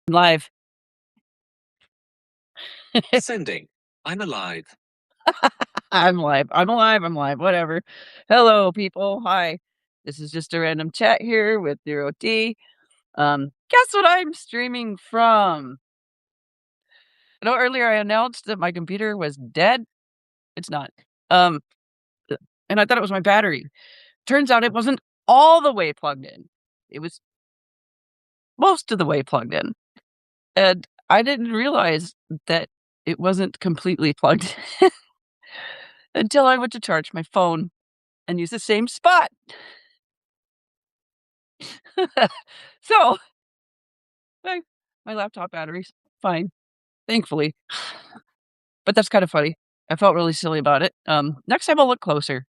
Live. Sending. I'm alive. I'm live. I'm alive. I'm live. Whatever. Hello, people. Hi. This is just a random chat here with NeuroD. Guess what I'm streaming from? I know earlier I announced that my computer was dead. It's not. Um, and I thought it was my battery. Turns out it wasn't all the way plugged in. It was most of the way plugged in. And I didn't realize that it wasn't completely plugged in until I went to charge my phone and use the same spot. So my laptop battery's fine, thankfully. But that's kind of funny. I felt really silly about it. Next time I'll look closer.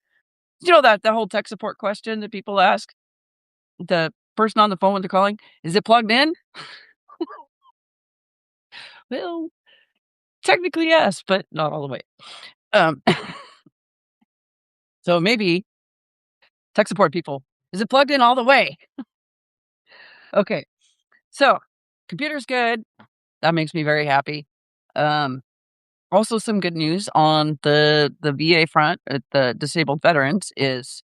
You know that whole tech support question that people ask the person on the phone when they're calling, is it plugged in? Well, technically yes, but not all the way. Um, so maybe tech support people, is it plugged in all the way? Okay, so computer's good. That makes me very happy. Also, some good news on the VA front, the disabled veterans, is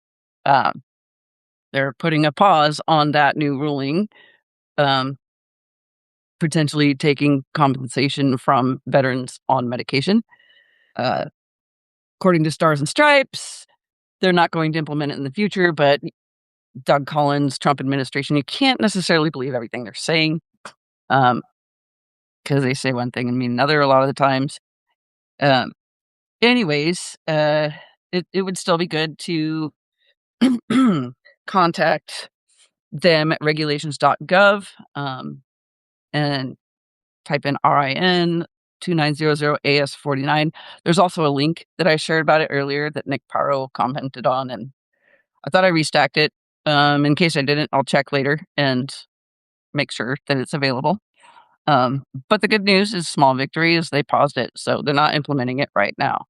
they're putting a pause on that new ruling, potentially taking compensation from veterans on medication. According to Stars and Stripes, they're not going to implement it in the future, but Doug Collins, Trump administration, you can't necessarily believe everything they're saying, because they say one thing and mean another a lot of the times. Anyways, it would still be good to contact them at regulations.gov and type in RIN 2900AS49. There's also a link that I shared about it earlier that Nick Paro commented on, and I thought I restacked it. In case I didn't, I'll check later and make sure that it's available. But the good news is small victory is they paused it, so they're not implementing it right now.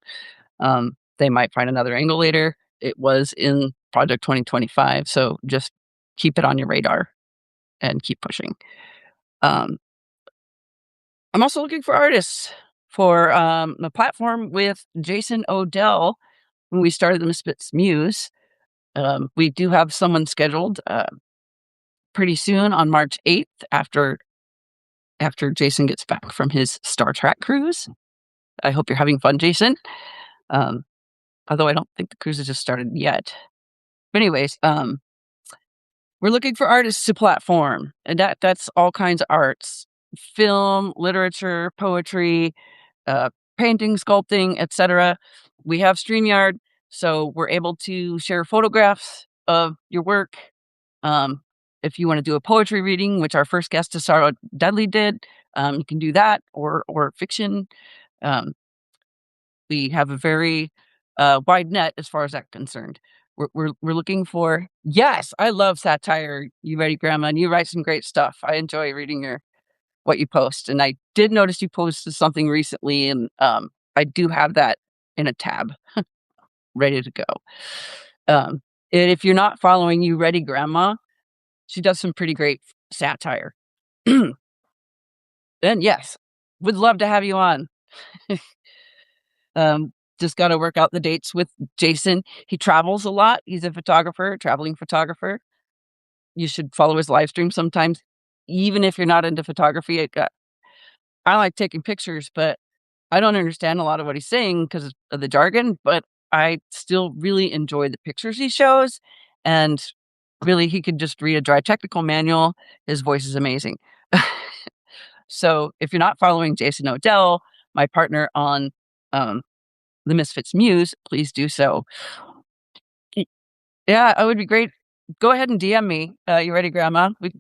They might find another angle later. It was in Project 2025, so just keep it on your radar and keep pushing. I'm also looking for artists for a platform with Jason Odell. When we started the Misfits Muse, we do have someone scheduled pretty soon on March 8th after Jason gets back from his Star Trek cruise. I hope you're having fun, Jason. Although I don't think the cruise has just started yet. But anyways, we're looking for artists to platform, and that's all kinds of arts: film, literature, poetry, painting, sculpting, etc. We have StreamYard, so we're able to share photographs of your work. If you want to do a poetry reading, which our first guest, Sarah Dudley, did, you can do that, or fiction. We have a very wide net as far as that's concerned. We're looking for, yes, I love satire. You ready, Grandma? And you write some great stuff. I enjoy reading what you post, and I did notice you posted something recently, and I do have that in a tab ready to go. And if you're not following You Ready, Grandma, she does some pretty great satire. And yes, would love to have you on. Just got to work out the dates with Jason. He travels a lot. He's a photographer, traveling photographer. You should follow his live stream sometimes, even if you're not into photography. I like taking pictures, but I don't understand a lot of what he's saying because of the jargon, but I still really enjoy the pictures he shows. And really, he could just read a dry technical manual. His voice is amazing. So if you're not following Jason Odell, my partner on the Misfits Muse, please do so. Yeah, it would be great. Go ahead and DM me. You ready, Grandma? It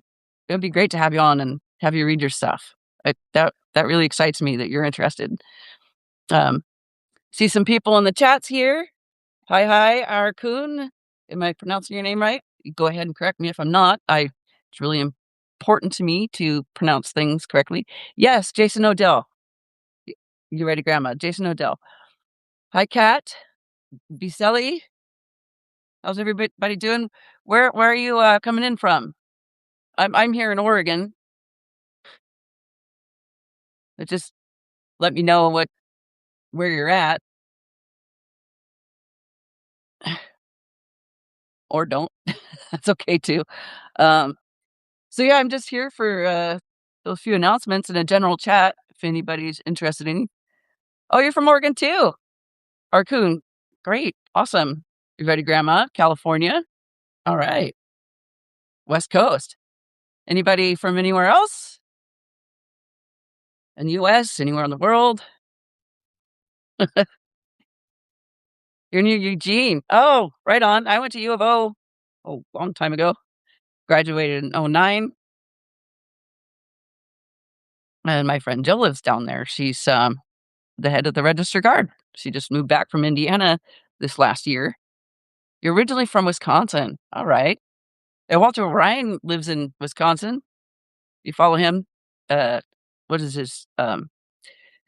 would be great to have you on and have you read your stuff. That really excites me that you're interested. See some people in the chats here. Hi, Arkun. Am I pronouncing your name right? Go ahead and correct me if I'm not. It's really important to me to pronounce things correctly. Yes, Jason Odell. You ready, Grandma? Jason Odell. Hi, Kat. Biselli. How's everybody doing? Where are you coming in from? I'm here in Oregon. but just let me know where you're at, or don't. That's okay too. Um, so yeah, I'm just here for those few announcements and a general chat if anybody's interested in. Oh, you're from Oregon too. Arcoon. Great. Awesome. You ready, Grandma? California? All right. West Coast. Anybody from anywhere else? In the US? Anywhere in the world? You're near Eugene. Oh, right on. I went to U of O a long time ago. Graduated in '09. And my friend Jill lives down there. She's the head of the Register Guard. She just moved back from Indiana this last year. You're originally from Wisconsin. All right. And Walter Ryan lives in Wisconsin. You follow him? What is his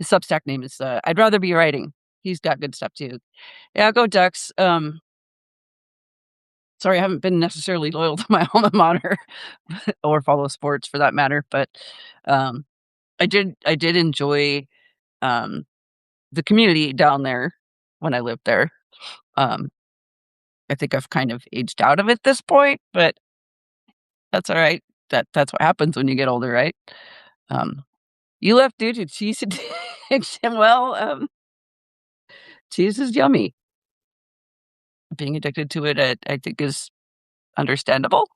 Substack name is I'd Rather Be Writing. He's got good stuff too. Yeah, go Ducks. Sorry, I haven't been necessarily loyal to my alma mater or follow sports for that matter, but um, I did enjoy um, the community down there when I lived there. Um, I think I've kind of aged out of it at this point, but that's all right. That's what happens when you get older, right? Um, you left due to cheese addiction. Well, cheese is yummy. Being addicted to it, I think, is understandable.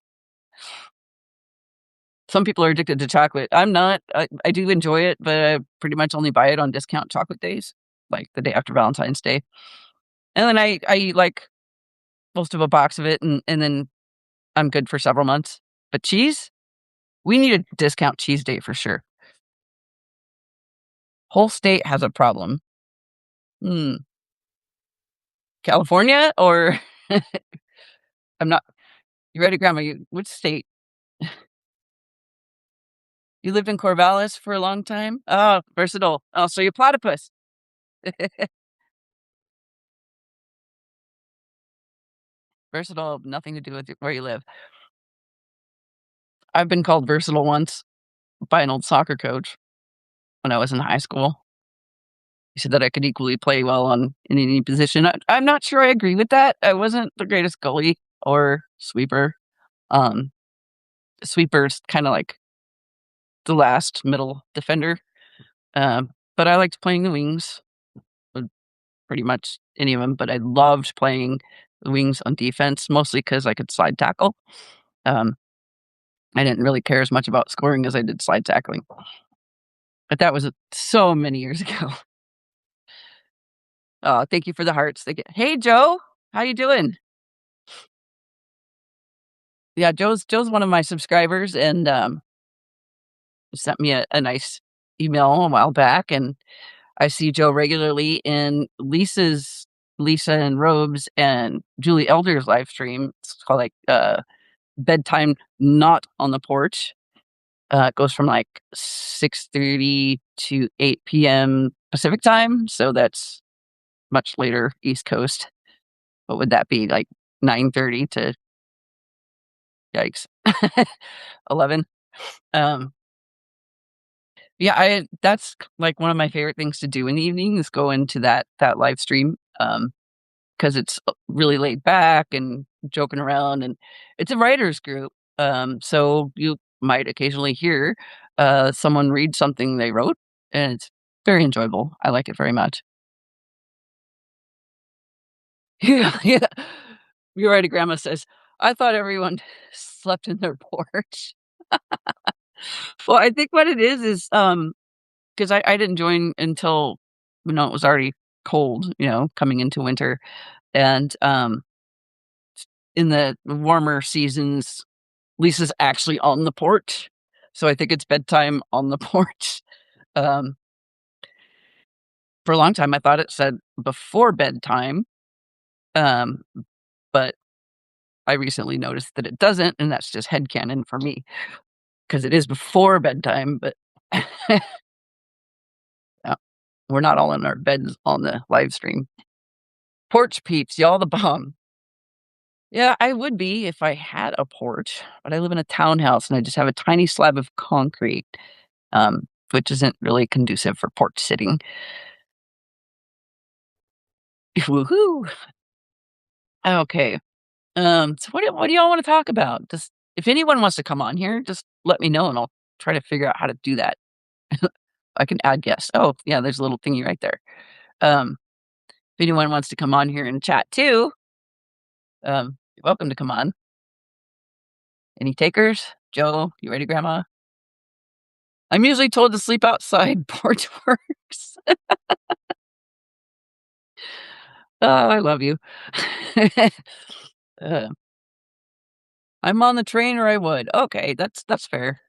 Some people are addicted to chocolate. I'm not. I do enjoy it, but I pretty much only buy it on discount chocolate days, like the day after Valentine's Day. And then I eat like most of a box of it, and then I'm good for several months. But cheese, we need a discount cheese day for sure. Whole state has a problem. Hmm. California or I'm not. You ready, Grandma? Which state? You lived in Corvallis for a long time? Oh, versatile. Oh, so you're platypus. Versatile, nothing to do with where you live. I've been called versatile once by an old soccer coach when I was in high school. He said that I could equally play well in any position. I'm not sure I agree with that. I wasn't the greatest goalie or sweeper. Um, Sweeper's kind of like the last middle defender. But I liked playing the wings, pretty much any of them. But I loved playing the wings on defense, mostly because I could slide tackle. Um, I didn't really care as much about scoring as I did slide tackling. But that was so many years ago. Thank you for the hearts. Hey, Joe, how you doing? Yeah, Joe's one of my subscribers, and sent me a nice email a while back, and I see Joe regularly in Lisa and Robes and Julie Elder's live stream. It's called like bedtime not on the porch. It goes from like 6:30 to 8 p.m. Pacific time, so that's much later East Coast. What would that be, like 9:30 to, yikes, 11? Um, yeah, that's like one of my favorite things to do in the evening is go into that live stream, because it's really laid back and joking around, and it's a writers group. So you might occasionally hear someone read something they wrote, and it's very enjoyable. I like it very much. Yeah, yeah. You're right. Grandma says, I thought everyone slept in their porch. Well, I think what it is because I didn't join until it was already cold, coming into winter. And in the warmer seasons, Lisa's actually on the porch. So I think it's bedtime on the porch. Um, for a long time, I thought it said before bedtime. Um, but I recently noticed that it doesn't, and that's just headcanon for me because it is before bedtime, but yeah, we're not all in our beds on the live stream. Porch peeps, y'all the bomb. Yeah, I would be if I had a porch, but I live in a townhouse and I just have a tiny slab of concrete. which isn't really conducive for porch sitting. Woohoo! Okay. So what do y'all wanna talk about? Just if anyone wants to come on here, just let me know, and I'll try to figure out how to do that. I can add guests. Oh, yeah, there's a little thingy right there. Um, if anyone wants to come on here and chat too, you're welcome to come on. Any takers? Joe, you ready, Grandma? I'm usually told to sleep outside. Porch works. Oh, I love you. Uh, I'm on the train or I would. Okay, that's fair.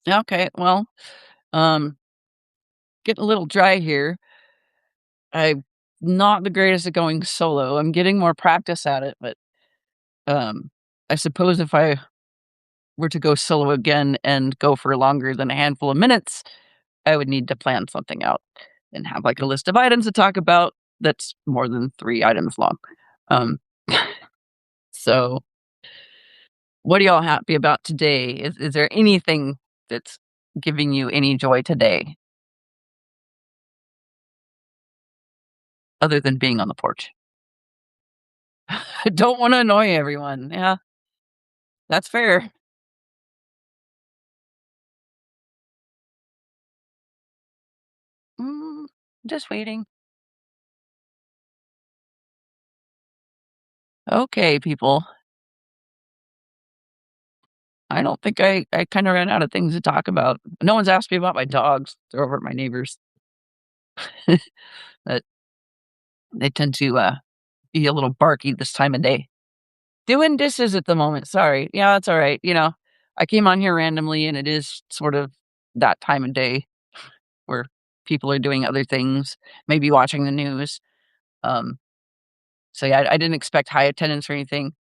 Okay, well, um, getting a little dry here. I'm not the greatest at going solo. I'm getting more practice at it, but I suppose if I were to go solo again and go for longer than a handful of minutes, I would need to plan something out and have like a list of items to talk about that's more than 3 items long. Um, so what are y'all happy about today? Is there anything that's giving you any joy today other than being on the porch? I don't wanna annoy everyone. Yeah, that's fair. Mm, just waiting. Okay, people. I don't think I kinda ran out of things to talk about. No one's asked me about my dogs. They're over at my neighbors. But they tend to, be a little barky this time of day. Doing dishes at the moment, sorry. Yeah, that's alright, I came on here randomly, and it is sort of that time of day where people are doing other things, maybe watching the news. Um, so, yeah, I didn't expect high attendance or anything.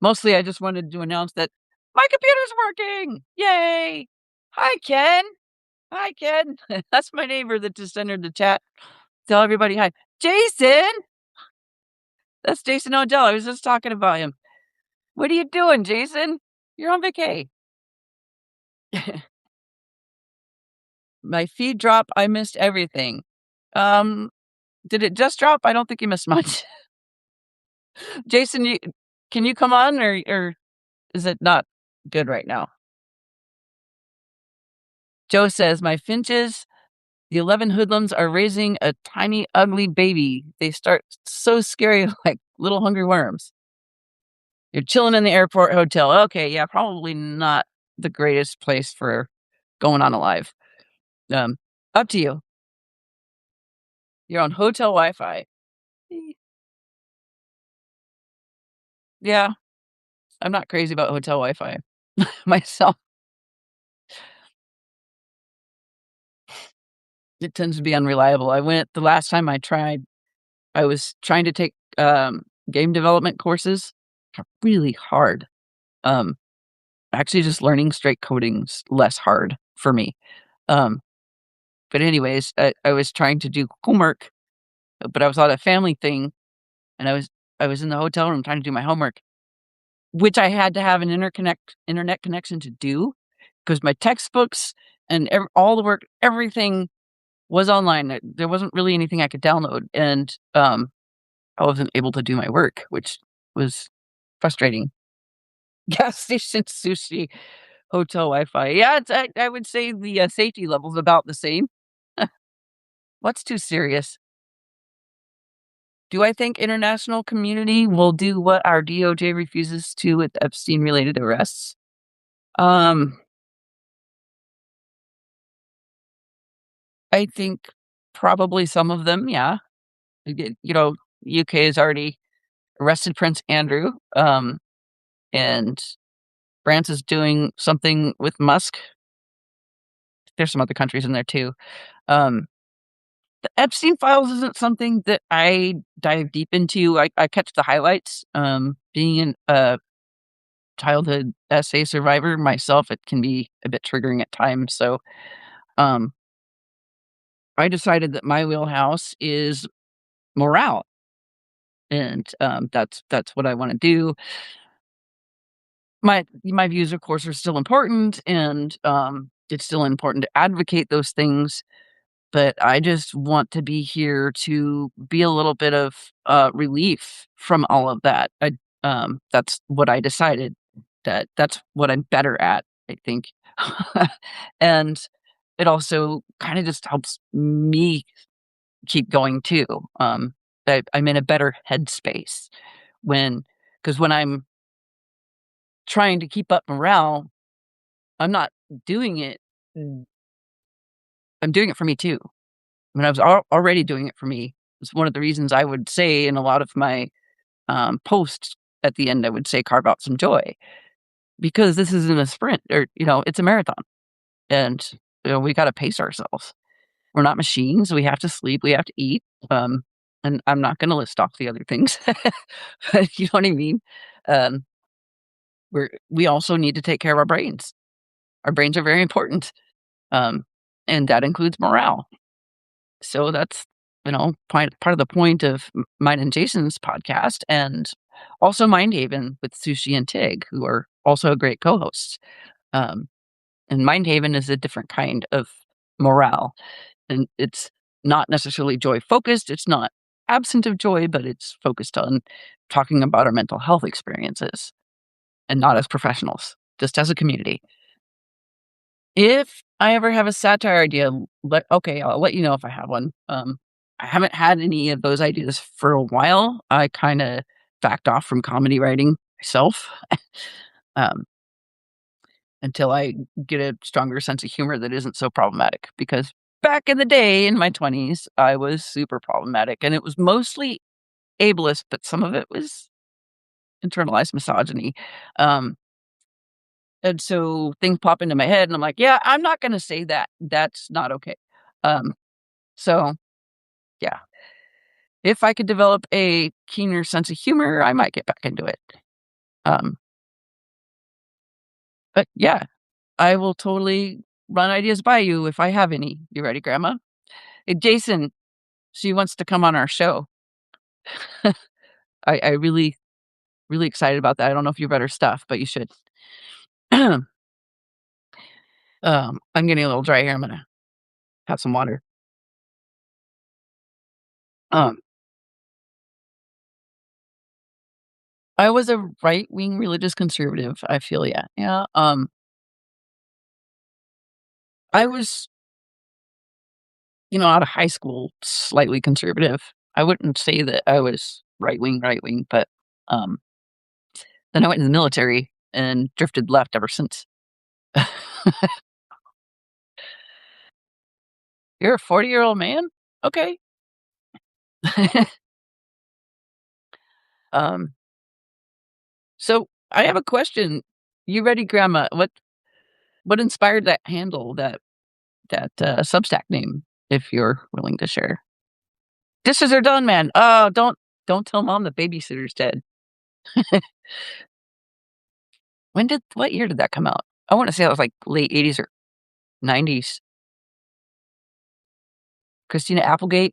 Mostly, I just wanted to announce that my computer's working! Yay! Hi, Ken. Hi, Ken. That's my neighbor that just entered the chat. Tell everybody hi. Jason! That's Jason Odell. I was just talking about him. What are you doing, Jason? You're on vacay. My feed drop, I missed everything. Um, did it just drop? I don't think you missed much. Jason, can you come on or is it not good right now? Joe says, "My finches, the 11 hoodlums are raising a tiny, ugly baby. They start so scary like little hungry worms." You're chilling in the airport hotel. Okay, yeah, probably not the greatest place for going on a live. Um, up to you. You're on hotel Wi-Fi. Eh, yeah, I'm not crazy about hotel Wi-Fi myself. It tends to be unreliable. I went the last time I tried, I was trying to take, game development courses. Are really hard. Um, actually just learning straight coding's less hard for me. Um, but anyways, I was trying to do homework, but I was on a family thing, and I was in the hotel room trying to do my homework, which I had to have an internet connection to do, because my textbooks and all the work, everything was online. There wasn't really anything I could download, and, I wasn't able to do my work, which was frustrating. Gas station sushi, hotel Wi-Fi. Yeah, I would say the, safety level's about the same. What's too serious? Do I think international community will do what our DOJ refuses to with Epstein-related arrests? Um, I think probably some of them, yeah. UK has already arrested Prince Andrew, and France is doing something with Musk. There's some other countries in there too. Um, the Epstein files isn't something that I dive deep into. I catch the highlights. Being a childhood SA survivor myself, it can be a bit triggering at times. So, um, I decided that my wheelhouse is morale, and that's what I want to do. My views, of course, are still important, and it's still important to advocate those things, but I just want to be here to be a little bit of, relief from all of that. That's what I decided, that's what I'm better at, I think. And it also kinda just helps me keep going too. I'm in a better headspace when, because when I'm trying to keep up morale, I'm not doing it mm, I'm doing it for me too. When I was already doing it for me. It's one of the reasons I would say in a lot of my, posts at the end, I would say, "Carve out some joy," because this isn't a sprint or, it's a marathon, and, we gotta pace ourselves. We're not machines, we have to sleep, we have to eat, and I'm not gonna list off the other things, but you know what I mean? Um, we also need to take care of our brains. Our brains are very important, um, and that includes morale. So that's, part of the point of mine and Jason's podcast, and also Mindhaven with Sushi and Tig, who are also great co-hosts. Um, and Mindhaven is a different kind of morale, and it's not necessarily joy focused. It's not absent of joy, but it's focused on talking about our mental health experiences, and not as professionals, just as a community. If I ever have a satire idea, I'll let you know if I have one. I haven't had any of those ideas for a while. I kinda backed off from comedy writing myself, um, until I get a stronger sense of humor that isn't so problematic, because back in the day, in my 20s, I was super problematic, and it was mostly ableist, but some of it was internalized misogyny. Um, and so things pop into my head, and I'm like, "Yeah, I'm not gonna say that. That's not okay." Um, so, yeah. If I could develop a keener sense of humor, I might get back into it. Um, but yeah, I will totally run ideas by you if I have any. You ready, Grandma? Hey, Jason, she wants to come on our show. I really, really excited about that. I don't know if you've read her stuff, but you should. I'm getting a little dry here. I'm gonna have some water. Um, I was a right wing religious conservative. I feel yeah, yeah. I was, out of high school, slightly conservative. I wouldn't say that I was right wing, but um, then I went in the military and drifted left ever since. You're a 40-year-old man? Okay. Um, so I have a question. You ready, Grandma? What inspired that handle, that Substack name, if you're willing to share? Dishes are done, man. Oh, don't tell mom the babysitter's dead. What year did that come out? I wanna say it was, like, late '80s or '90s. Christina Applegate.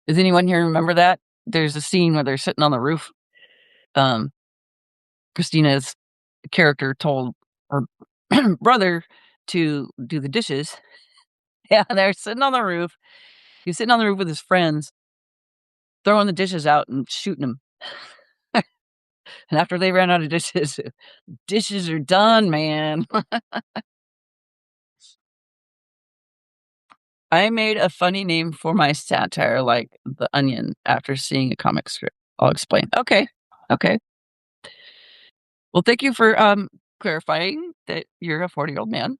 Does anyone here remember that? There's a scene where they're sitting on the roof. Um, Christina's character told her brother to do the dishes. Yeah, they're sitting on the roof. He's sitting on the roof with his friends, throwing the dishes out and shooting them. And after they ran out of dishes, dishes are done, man. I made a funny name for my satire, like The Onion, after seeing a comic strip. I'll explain. Okay. Okay. Well, thank you for, clarifying that you're a 40-year-old man.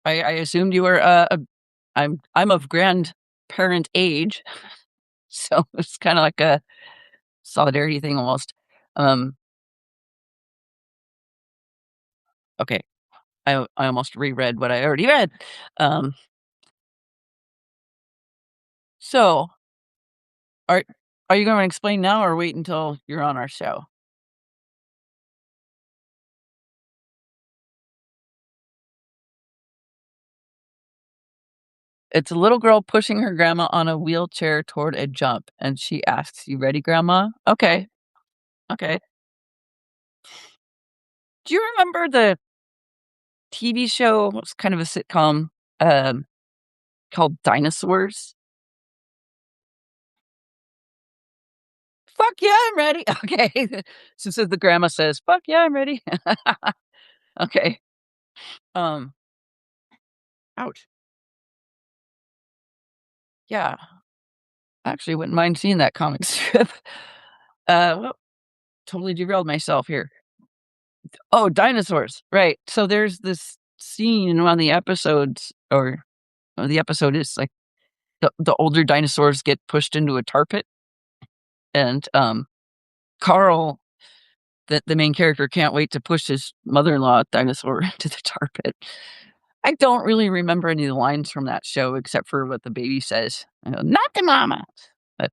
I assumed you were, I'm of grandparent age, so it's kinda like a solidarity thing almost. Um, okay. I almost reread what I already read. Um, so are are you gonna explain now or wait until you're on our show? It's a little girl pushing her grandma on a wheelchair toward a jump, and she asks, "You ready, grandma?" "Okay, okay." Do you remember the TV show? It was kind of a sitcom, um, called Dinosaurs? "Fuck yeah, I'm ready." Okay. Since the grandma says, "Fuck yeah, I'm ready." Okay. Um, ouch. Yeah. Actually wouldn't mind seeing that comic strip. Well, totally derailed myself here. Oh, dinosaurs, right. So there's this scene in one of the episodes, or the episode is, like, the older dinosaurs get pushed into a tar pit, and, Carl, the main character, can't wait to push his mother-in-law dinosaur into the tar pit. I don't really remember any of the lines from that show except for what the baby says. I go, "Not the mama," but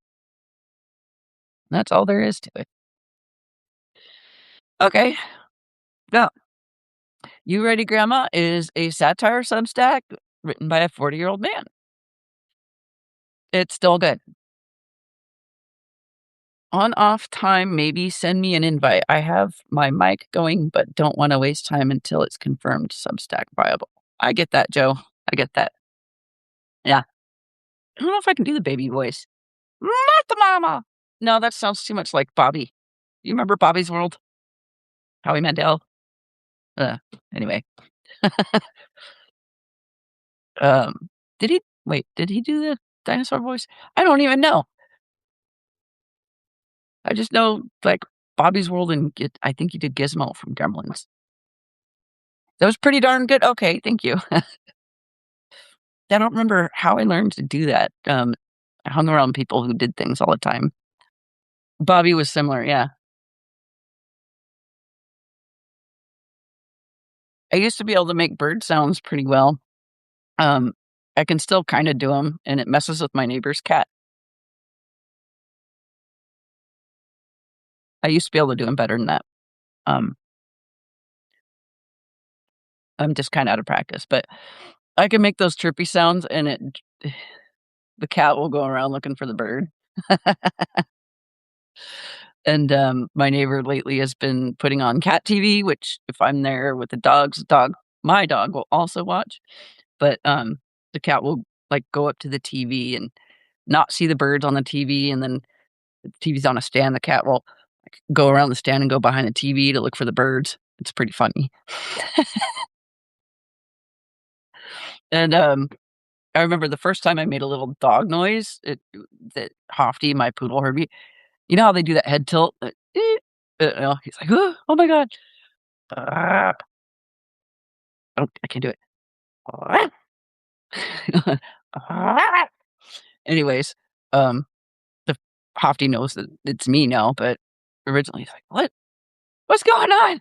that's all there is to it. Okay. Now, You Ready Grandma is a satire Substack written by a 40-year-old man. It's still good. On off time, maybe send me an invite. I have my mic going, but don't wanna waste time until it's confirmed Substack viable. I get that, Joe. I get that. Yeah. I don't know if I can do the baby voice. "Not the mama!" No, that sounds too much like Bobby. You remember Bobby's World? Howie Mandel? Uh, anyway. Did he did he do the dinosaur voice? I don't even know. I just know, like, Bobby's World and I think he did Gizmo from Gremlins. That was pretty darn good. Okay, thank you. I don't remember how I learned to do that. I hung around people who did things all the time. Bobby was similar, yeah. I used to be able to make bird sounds pretty well. Um, I can still kinda do them, and it messes with my neighbor's cat. I used to be able to do them better than that. Um, I'm just kinda out of practice, but I can make those chirpy sounds, and the cat will go around looking for the bird. And, my neighbor lately has been putting on cat TV, which if I'm there with the my dog will also watch, but, the cat will, like, go up to the TV and not see the birds on the TV, and then the TV's on a stand, the cat will, like, go around the stand and go behind the TV to look for the birds. It's pretty funny. And, I remember the first time I made a little dog noise, that Hofty, my poodle, heard me. You know how they do that head tilt? He's like, "Oh my god." Ah, oh, I can't do it. Anyways, um, the Hofty knows that it's me now, but originally he's like, "What? What's going on?"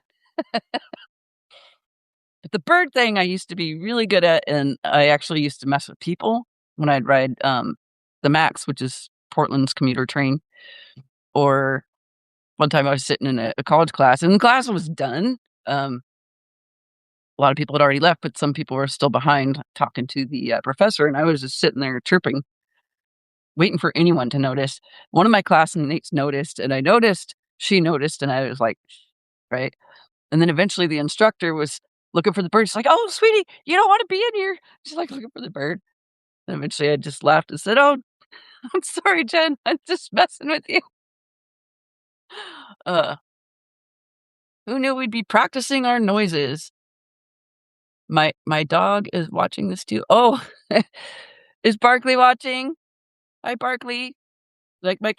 But the bird thing I used to be really good at, and I actually used to mess with people when I'd ride, the Max, which is Portland's commuter train, or one time I was sitting in a college class, and the class was done. Um, a lot of people had already left, but some people were still behind talking to the, professor, and I was just sitting there chirping, waiting for anyone to notice. One of my classmates noticed, and I noticed, she noticed, and I was like, "Shh," right? And then eventually the instructor was looking for the bird. She's like, "Oh, sweetie, you don't wanna be in here." She's, like, looking for the bird. And eventually I just laughed and said, "Oh, I'm sorry, Jen. I'm just messing with you." Uh, who knew we'd be practicing our noises? My dog is watching this too. Oh, is Barkley watching? Hi, Barkley. Like, my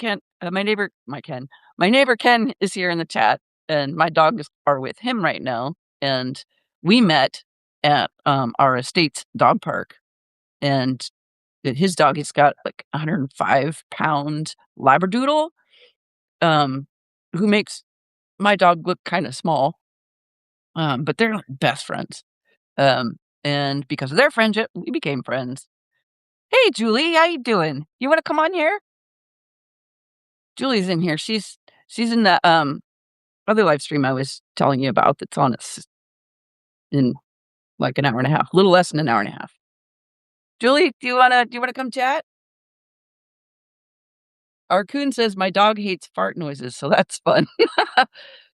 neighbor Ken is here in the chat, and my dogs are with him right now, and we met at, our estate's dog park, and his dog, he's got, like, a 105-pound Labradoodle, um, who makes my dog look kinda small, but they're, like, best friends, and because of their friendship, we became friends. "Hey, Julie, how you doing? You wanna come on here?" Julie's in here. She's in the, other live stream I was telling you about that's on in, like, an hour and a half, a little less than an hour and a half. Julie, do you wanna come chat? Arcoon says, "My dog hates fart noises," so that's fun.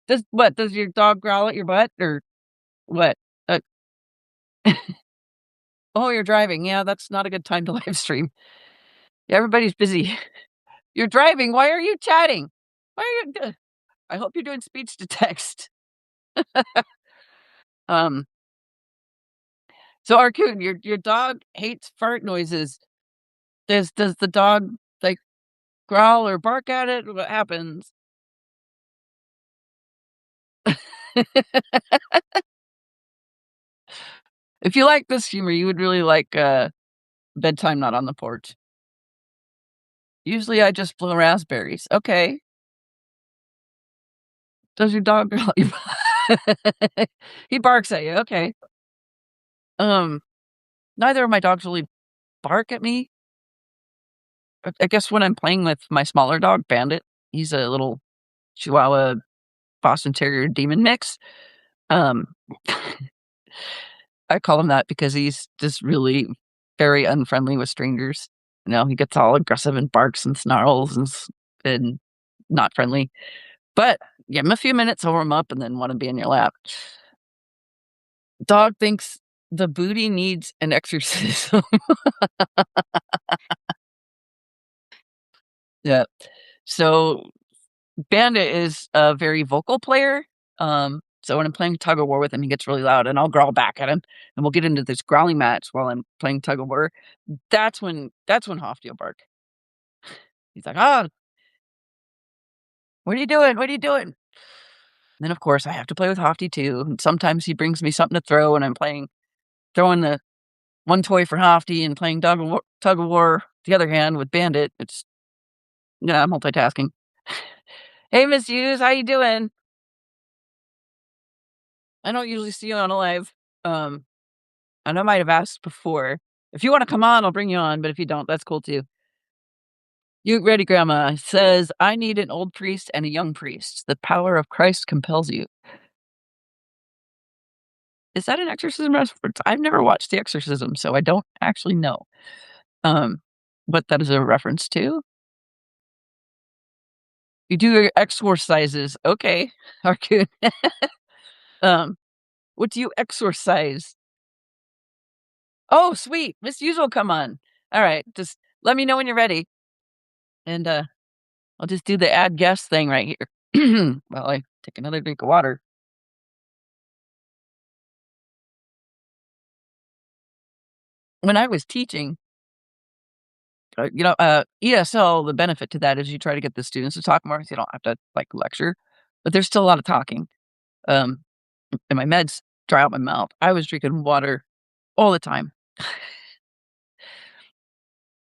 Does your dog growl at your butt or what? Uh, oh, you're driving. Yeah, that's not a good time to live stream. Yeah, everybody's busy. You're driving. Why are you chatting? Why are you? I hope you're doing speech to text. Um. So, Arcoon, your dog hates fart noises. Does the dog like growl or bark at it? What happens? If you like this humor, you would really like bedtime not on the porch. Usually, I just blow raspberries. Okay. Does your dog growl? He barks at you. Okay. Um. Neither of my dogs really bark at me. I guess when I'm playing with my smaller dog, Bandit, he's a little Chihuahua Boston Terrier demon mix. Um, I call him that because he's just really very unfriendly with strangers. You know, he gets all aggressive and barks and snarls and not friendly. But give him a few minutes, hold him up, and then want to be in your lap. Dog thinks the booty needs an exorcism. Yeah. So Bandit is a very vocal player. So when I'm playing tug of war with him, he gets really loud, and I'll growl back at him, and we'll get into this growling match while I'm playing tug of war. That's when Hofty will bark. He's like, "Oh, what are you doing? What are you doing?" And then of course I have to play with Hofty too. And sometimes he brings me something to throw, and I'm throwing the one toy for Hofty and playing tug of war the other hand with Bandit. It's yeah, multitasking. Hey, Miss Hughes, how you doing? I don't usually see you on a live. Um, and I might have asked before. If you want to come on, I'll bring you on. But if you don't, that's cool too. You ready, Grandma? Says, I need an old priest and a young priest. The power of Christ compels you. Is that an exorcism reference? I've never watched The Exorcism, so I don't actually know. What that is a reference to. You do your exorcises. Okay. Are good. um, what do you exorcise? Oh, sweet. Miss Hughes will come on. All right. Just let me know when you're ready. And I'll just do the add guest thing right here. While I take another drink of water. When I was teaching, ESL, the benefit to that is you try to get the students to talk more, so you don't have to like lecture, but there's still a lot of talking. Um, and my meds dry out my mouth. I was drinking water all the time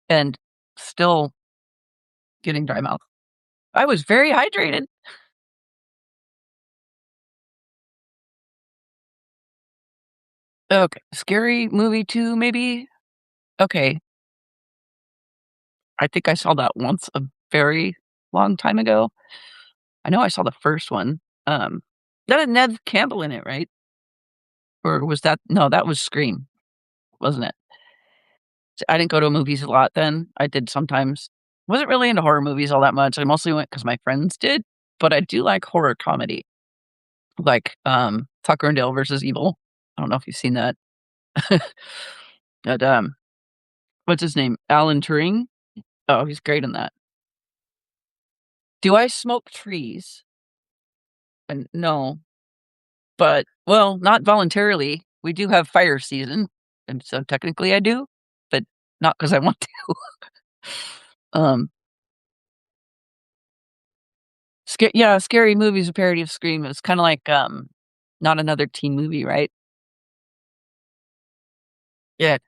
and still getting dry mouth. I was very hydrated. Okay, scary movie 2, maybe? Okay, I think I saw that once a very long time ago. I know I saw the first one. That had Ned Campbell in it, right? Or was that no, that was Scream, wasn't it? I didn't go to movies a lot then. I did sometimes. Wasn't really into horror movies all that much. I mostly went because my friends did, but I do like horror comedy, like, Tucker and Dale versus Evil. I don't know if you've seen that. But, what's his name? Alan Turing? Oh, he's great in that. Do I smoke trees? And no, but well, not voluntarily. We do have fire season, and so technically I do, but not because I want to. Um, Scary Movie's a parody of Scream. It's kinda like, not another teen movie, right? Yeah.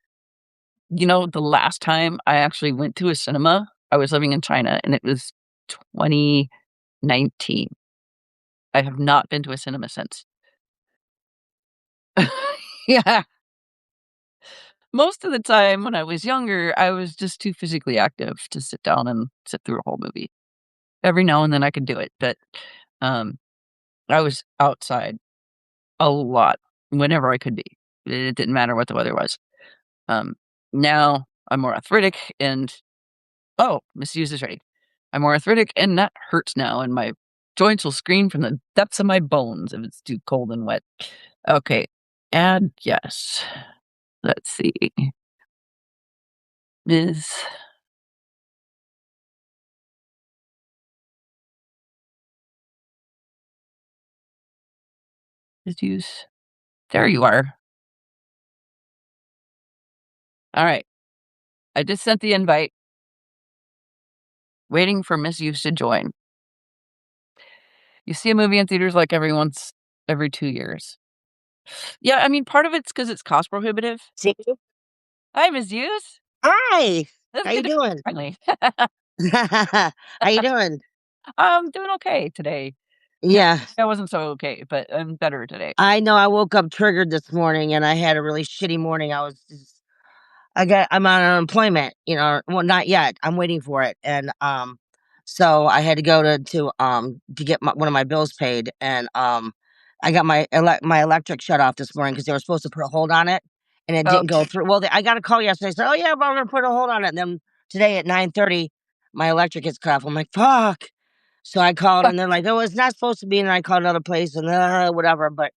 You know, the last time I actually went to a cinema, I was living in China, and it was 2019. I have not been to a cinema since. Yeah. Most of the time when I was younger, I was just too physically active to sit down and sit through a whole movie. Every now and then I could do it, but, um, I was outside a lot whenever I could be. It didn't matter what the weather was. Um, Now I'm more arthritic and oh, misuse is ready. I'm more arthritic and that hurts now in my Joints will scream from the depths of my bones if it's too cold and wet. Okay. Add yes. Let's see. Is use. There you are. All right. I just sent the invite. Waiting for Misuse to join. You see a movie in theaters like every 2 years. Yeah, I mean, part of it's because it's cost prohibitive. See? Hi, Misuse. Hi. That's How you good to doing? finally. How you doing? I'm doing okay today. Yeah. I wasn't so okay, but I'm better today. I know I woke up triggered this morning and I had a really shitty morning. I'm on unemployment, well, not yet. I'm waiting for it. And so I had to go to get one of my bills paid, and I got my electric shut off this morning because they were supposed to put a hold on it, and it Oh, didn't go through. Well, I got a call yesterday. Said, "Oh yeah, but we're gonna put a hold on it." And then today at 9:30, my electric gets cut off. I'm like, "Fuck!" So I called, and they're like, "Oh, it's not supposed to be." And I called another place, and whatever. But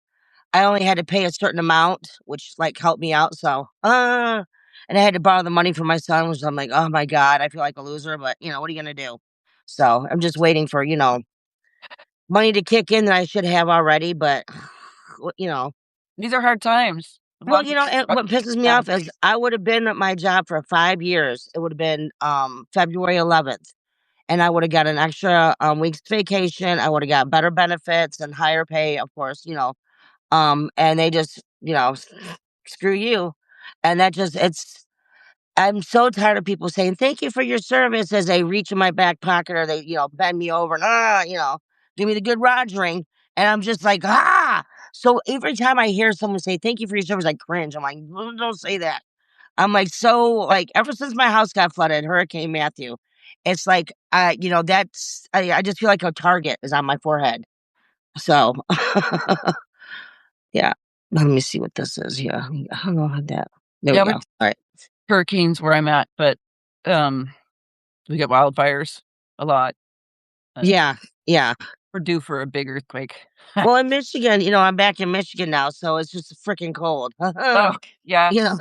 I only had to pay a certain amount, which like helped me out. So, and I had to borrow the money from my son, which I'm like, oh my God, I feel like a loser, but what are you going to do? So I'm just waiting for, money to kick in that I should have already, but, you know, these are hard times. A lot well, of people and what pisses me off is I would have been at my job for 5 years. It would have been February 11th, and I would have got an extra week's vacation. I would have got better benefits and higher pay, of course, and they just, screw you. And I'm so tired of people saying, thank you for your service as they reach in my back pocket or they, bend me over and, give me the good rogering. And I'm just like, ah. So every time I hear someone say, thank you for your service, I cringe. I'm like, don't say that. I'm like, so like ever since my house got flooded, Hurricane Matthew, it's like, I just feel like a target is on my forehead. So yeah. Let me see what this is. Yeah. I don't know how that. There we Yeah, go. we're All right. hurricanes where I'm at, but we get wildfires a lot. Yeah. Yeah. We're due for a big earthquake. Well, in Michigan, I'm back in Michigan now, so it's just freaking cold. Oh, yeah. You know,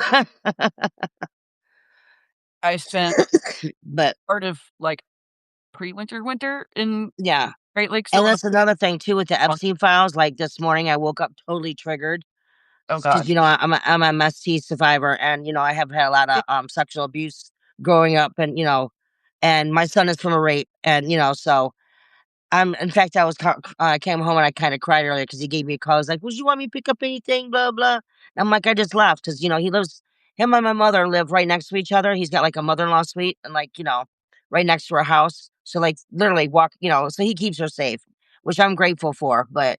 I spent but part of like winter in yeah. Great Lakes, And Illinois. that's another thing too with the Epstein files. Like this morning, I woke up totally triggered Oh because God. I'm a MST survivor, and I have had a lot of sexual abuse growing up, and and my son is from a rape, and so in fact, I came home and I kind of cried earlier because he gave me a call. He's like, "Would you want me to pick up anything?" Blah blah. And I'm like, I just left because him and my mother live right next to each other. He's got like a mother-in-law suite and like right next to her house. So like literally walk, so he keeps her safe, which I'm grateful for. But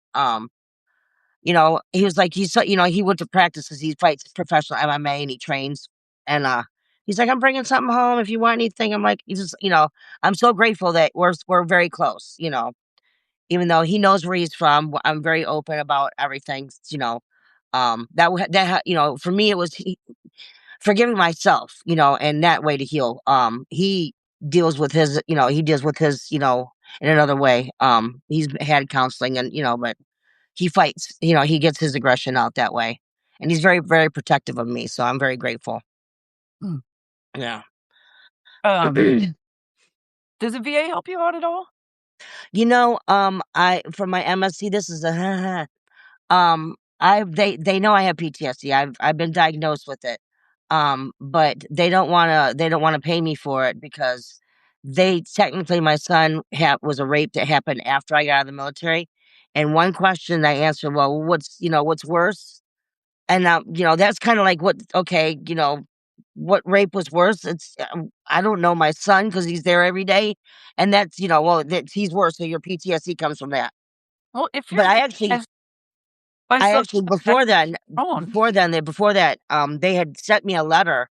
he was like he went to practice because he fights professional MMA and he trains and he's like, I'm bringing something home if you want anything. I'm like, he's just I'm so grateful that we're very close, even though he knows where he's from. I'm very open about everything, for me, it was forgiving myself, and that way to heal. He deals with his, in another way. He's had counseling and, but he fights, he gets his aggression out that way. And he's very, very protective of me. So I'm very grateful. Mm. Yeah. Does the VA help you out at all? For my MSC, this is a they know I have PTSD. I've been diagnosed with it. But they don't wanna pay me for it because they technically my son was a rape that happened after I got out of the military. And one question I answered, well, what's worse? And now, that's kind of like what rape was worse? I don't know my son because he's there every day. And that's, well, he's worse. So your PTSD comes from that. Well, if But you're by I some actually own. before that, they had sent me a letter.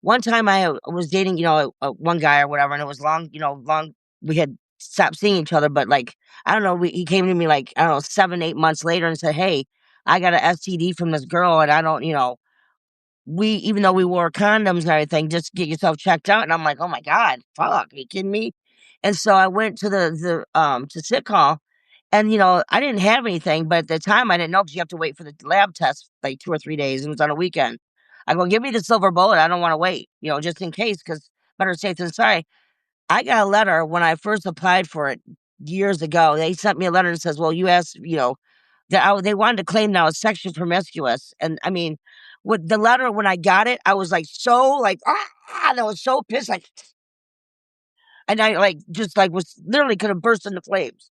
One time I was dating, one guy or whatever, and it was long. We had stopped seeing each other, but like I don't know, he came to me like I don't know 7-8 months later and said, "Hey, I got an STD from this girl, and I don't, we even though we wore condoms and everything, just get yourself checked out." And I'm like, "Oh my God, fuck, are you kidding me?" And so I went to the to sick call, And, you know, I didn't have anything, but at the time I didn't know because you have to wait for the lab test like 2 or 3 days, and it was on a weekend. I go, "Give me the silver bullet, I don't wanna wait, you know, just in case, because better safe than sorry." I got a letter when I first applied for it years ago. They sent me a letter that says, "Well, you asked," you know, that they wanted to claim that I was sexually promiscuous, and, I mean, with the letter when I got it, I was, like, so, like, "Ah!" And I was so pissed, like and I, like, just, like, was literally could have burst into flames.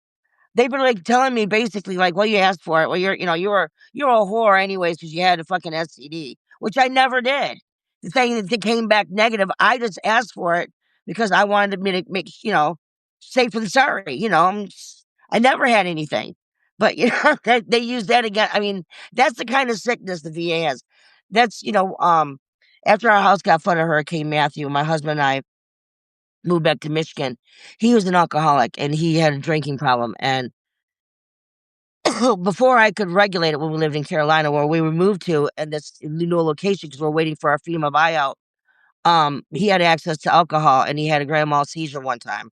They were, like, telling me basically, like, "Well, you asked for it. Well, you know, you're a whore anyways because you had a fucking STD," which I never did. The thing that came back negative, I just asked for it because I wanted me to make, you know, safe and sorry, you know, I never had anything. But, you know, they use that again. I mean, that's the kind of sickness the VA has. That's, you know, after our house got flooded, Hurricane Matthew, my husband and I moved back to Michigan. He was an alcoholic and he had a drinking problem, and before I could regulate it when we lived in Carolina, where we were moved to, and this new location because we're waiting for our FEMA buyout, he had access to alcohol and he had a grand mal seizure one time.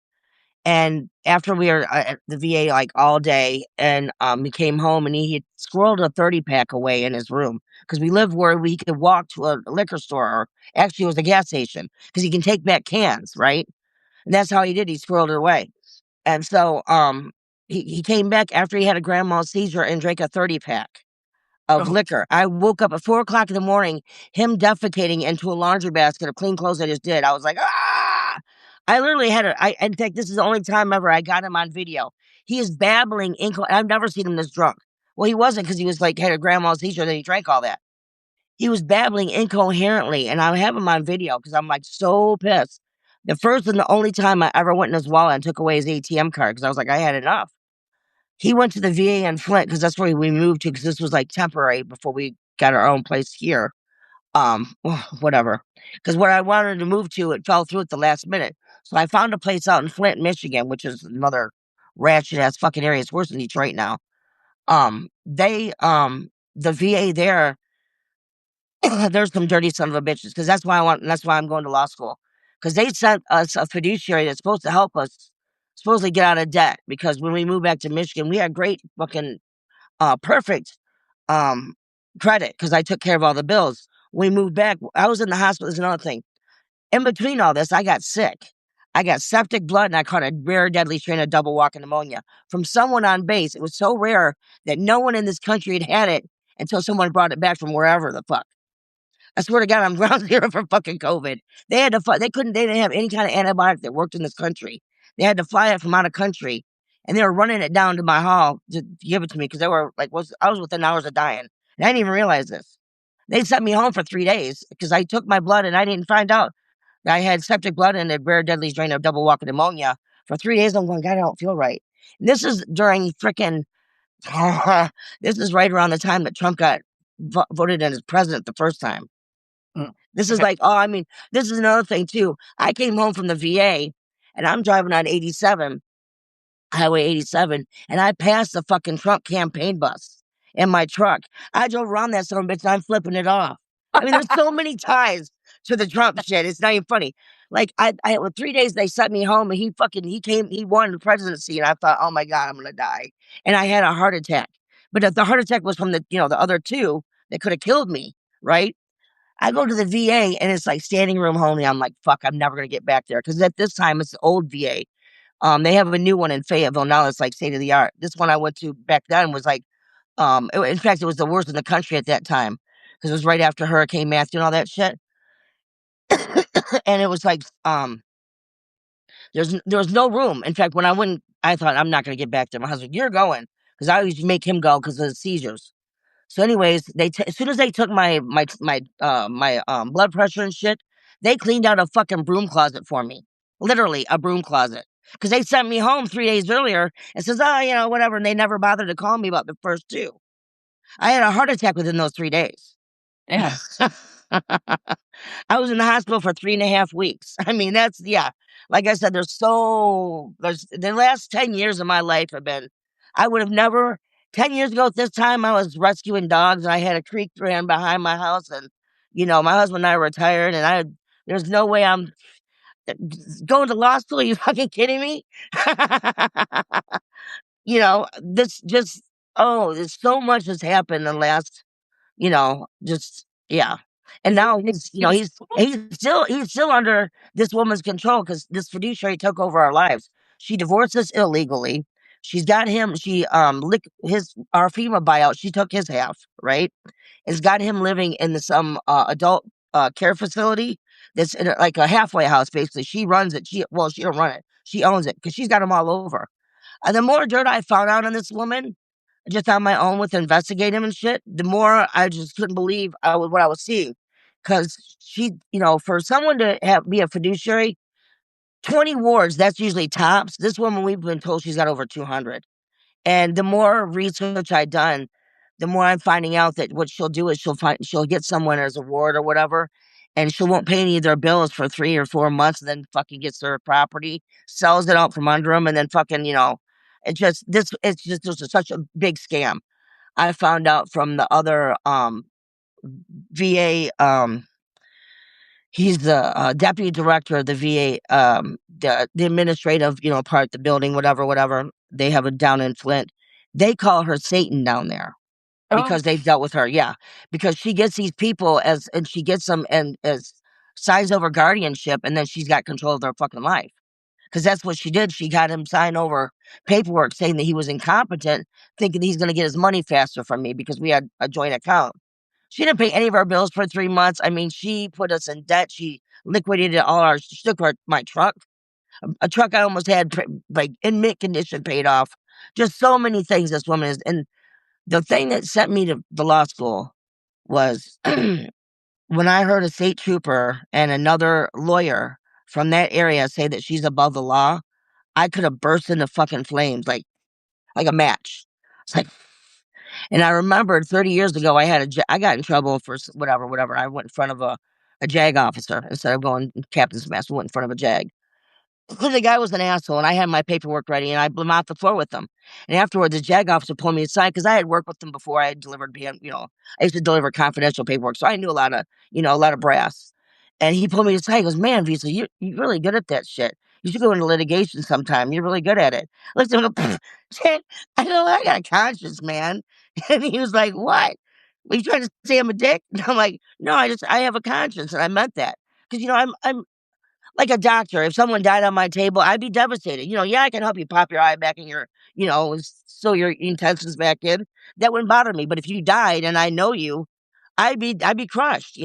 And after we were at the VA like all day, and he came home and he had squirreled a 30 pack away in his room because we lived where we could walk to a liquor store, or actually it was a gas station because he can take back cans, right? And that's how he did. He squirreled it away. And so, he came back after he had a grand mal seizure and drank a 30 pack of Oh, liquor. I woke up at 4 o'clock in the morning, him defecating into a laundry basket of clean clothes I just did. I was like, "Ah!" I literally had in fact, this is the only time ever I got him on video. He is babbling I've never seen him this drunk. Well, he wasn't because he was like, had a grand mal seizure, then he drank all that. He was babbling incoherently, and I have him on video because I'm, like, so pissed. The first and the only time I ever went in his wallet and took away his ATM card because I was like, I had enough. He went to the VA in Flint because that's where we moved to because this was, like, temporary before we got our own place here. Whatever. Because where I wanted to move to, it fell through at the last minute. So I found a place out in Flint, Michigan, which is another ratchet ass fucking area. It's worse than Detroit now. The VA there, there's some dirty son of a bitches because that's why I'm going to law school. Because they sent us a fiduciary that's supposed to help us supposedly get out of debt. Because when we moved back to Michigan, we had great fucking perfect um credit because I took care of all the bills. When we moved back, I was in the hospital. There's another thing. In between all this, I got sick. I got septic blood and I caught a rare deadly strain of double walking pneumonia from someone on base. It was so rare that no one in this country had it until someone brought it back from wherever the fuck. I swear to God, I'm ground zero for fucking COVID. They had to they didn't have any kind of antibiotic that worked in this country. They had to fly it from out of country, and they were running it down to my hall to give it to me because they were like, I was within hours of dying, and I didn't even realize this. They sent me home for 3 days because I took my blood and I didn't find out that I had septic blood and a rare deadly strain of double walking pneumonia. For 3 days, I'm going, God, I don't feel right. And this is during freaking. This is right around the time that Trump got voted in as president the first time. mm, This is okay. like, oh, I mean, this is another thing too. I came home from the VA and I'm driving on 87, Highway 87, and I passed the fucking Trump campaign bus in my truck. I drove around that son of a bitch and I'm flipping it off. I mean, there's so many ties to the Trump shit. It's not even funny. Like with 3 days they sent me home and he won the presidency and I thought, oh my God, I'm gonna die. And I had a heart attack. But if the heart attack was from the other two that could have killed me, right? I go to the VA and it's like standing room only. I'm like, fuck, I'm never gonna get back there. Cause at this time it's the old VA. They have a new one in Fayetteville now. It's like state of the art. This one I went to back then was like, in fact, it was the worst in the country at that time because it was right after Hurricane Matthew and all that shit. And it was like, there was no room. In fact, when I went, I thought I'm not gonna get back there. My husband, you're going, because I always make him go because of the seizures. So, anyways, as soon as they took my blood pressure and shit, they cleaned out a fucking broom closet for me, literally a broom closet, because they sent me home 3 days earlier and says, oh, whatever, and they never bothered to call me about the first two. I had a heart attack within those 3 days. Damn. I was in the hospital for 3.5 weeks. I mean, yeah. Like I said, there's the last 10 years of my life have been, I would have never, 10 years ago at this time, I was rescuing dogs and I had a creek ran behind my house and, my husband and I were retired and there's no way I'm going to law school. Are you fucking kidding me? this just there's so much has happened in the last, just yeah. And now he's still under this woman's control because this fiduciary took over our lives. She divorced us illegally. She's got him. She lick his our FEMA buyout. She took his half, right? Has got him living in some adult care facility that's like a halfway house. Basically, she runs it. She don't run it. She owns it because she's got him all over. And the more dirt I found out on this woman, just on my own with investigating and shit, the more I just couldn't believe what I was seeing. Because she, for someone to be a fiduciary, 20 wards, that's usually tops. This woman, we've been told she's got over 200. And the more research I've done, the more I'm finding out that what she'll do is she'll get someone as a ward or whatever, and she won't pay any of their bills for 3 or 4 months, and then fucking gets their property, sells it out from under them, and then fucking it's just such a big scam. I found out from the other VA. He's the deputy director of the VA, the administrative, part of the building, whatever. They have it down in Flint. They call her Satan down there Oh, because they've dealt with her. Yeah, because she gets these people and she gets them and as signs over guardianship, and then she's got control of their fucking life. Because that's what she did. She got him sign over paperwork saying that he was incompetent, thinking he's going to get his money faster from me because we had a joint account. She didn't pay any of our bills for 3 months. I mean, she put us in debt. She liquidated she took my truck, a truck I almost had like in mint condition paid off. Just so many things this woman is. And the thing that sent me to the law school was when I heard a state trooper and another lawyer from that area say that she's above the law. I could have burst into fucking flames like a match. It's like, and I remembered 30 years ago, I got in trouble for whatever. I went in front of a JAG officer instead of going captain's mess. I went in front of a JAG. The guy was an asshole, and I had my paperwork ready, and I blew him out the floor with him. And afterwards, the JAG officer pulled me aside because I had worked with him before. I had delivered, I used to deliver confidential paperwork, so I knew a lot of brass. And he pulled me aside. He goes, "Man, Visa, you're really good at that shit. You should go into litigation sometime. You're really good at it." Listen, I know I got a conscience, man. And he was like, "What? Are you trying to say I'm a dick?" And I'm like, "No, I have a conscience, and I meant that because I'm like a doctor. If someone died on my table, I'd be devastated. Yeah, I can help you pop your eye back in sew your intestines back in. That wouldn't bother me. But if you died and I know you, I'd be crushed.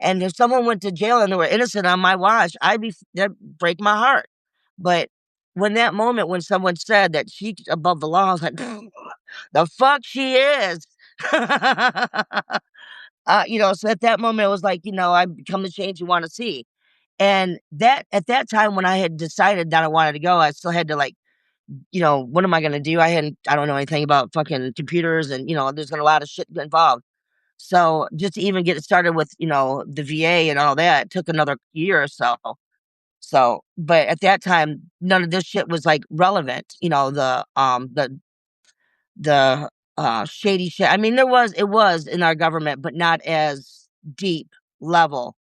And if someone went to jail and they were innocent on my watch, that'd break my heart. But when someone said that she's above the law, I was like, the fuck she is. So at that moment, it was like, I become the change you want to see. And that at that time when I had decided that I wanted to go, I still had to what am I gonna do? I don't know anything about fucking computers and there's a lot of shit involved. So just to even get started with, the VA and all that took another year or so. So but at that time, none of this shit was like relevant, the shady shit. I mean, it was in our government, but not as deep level.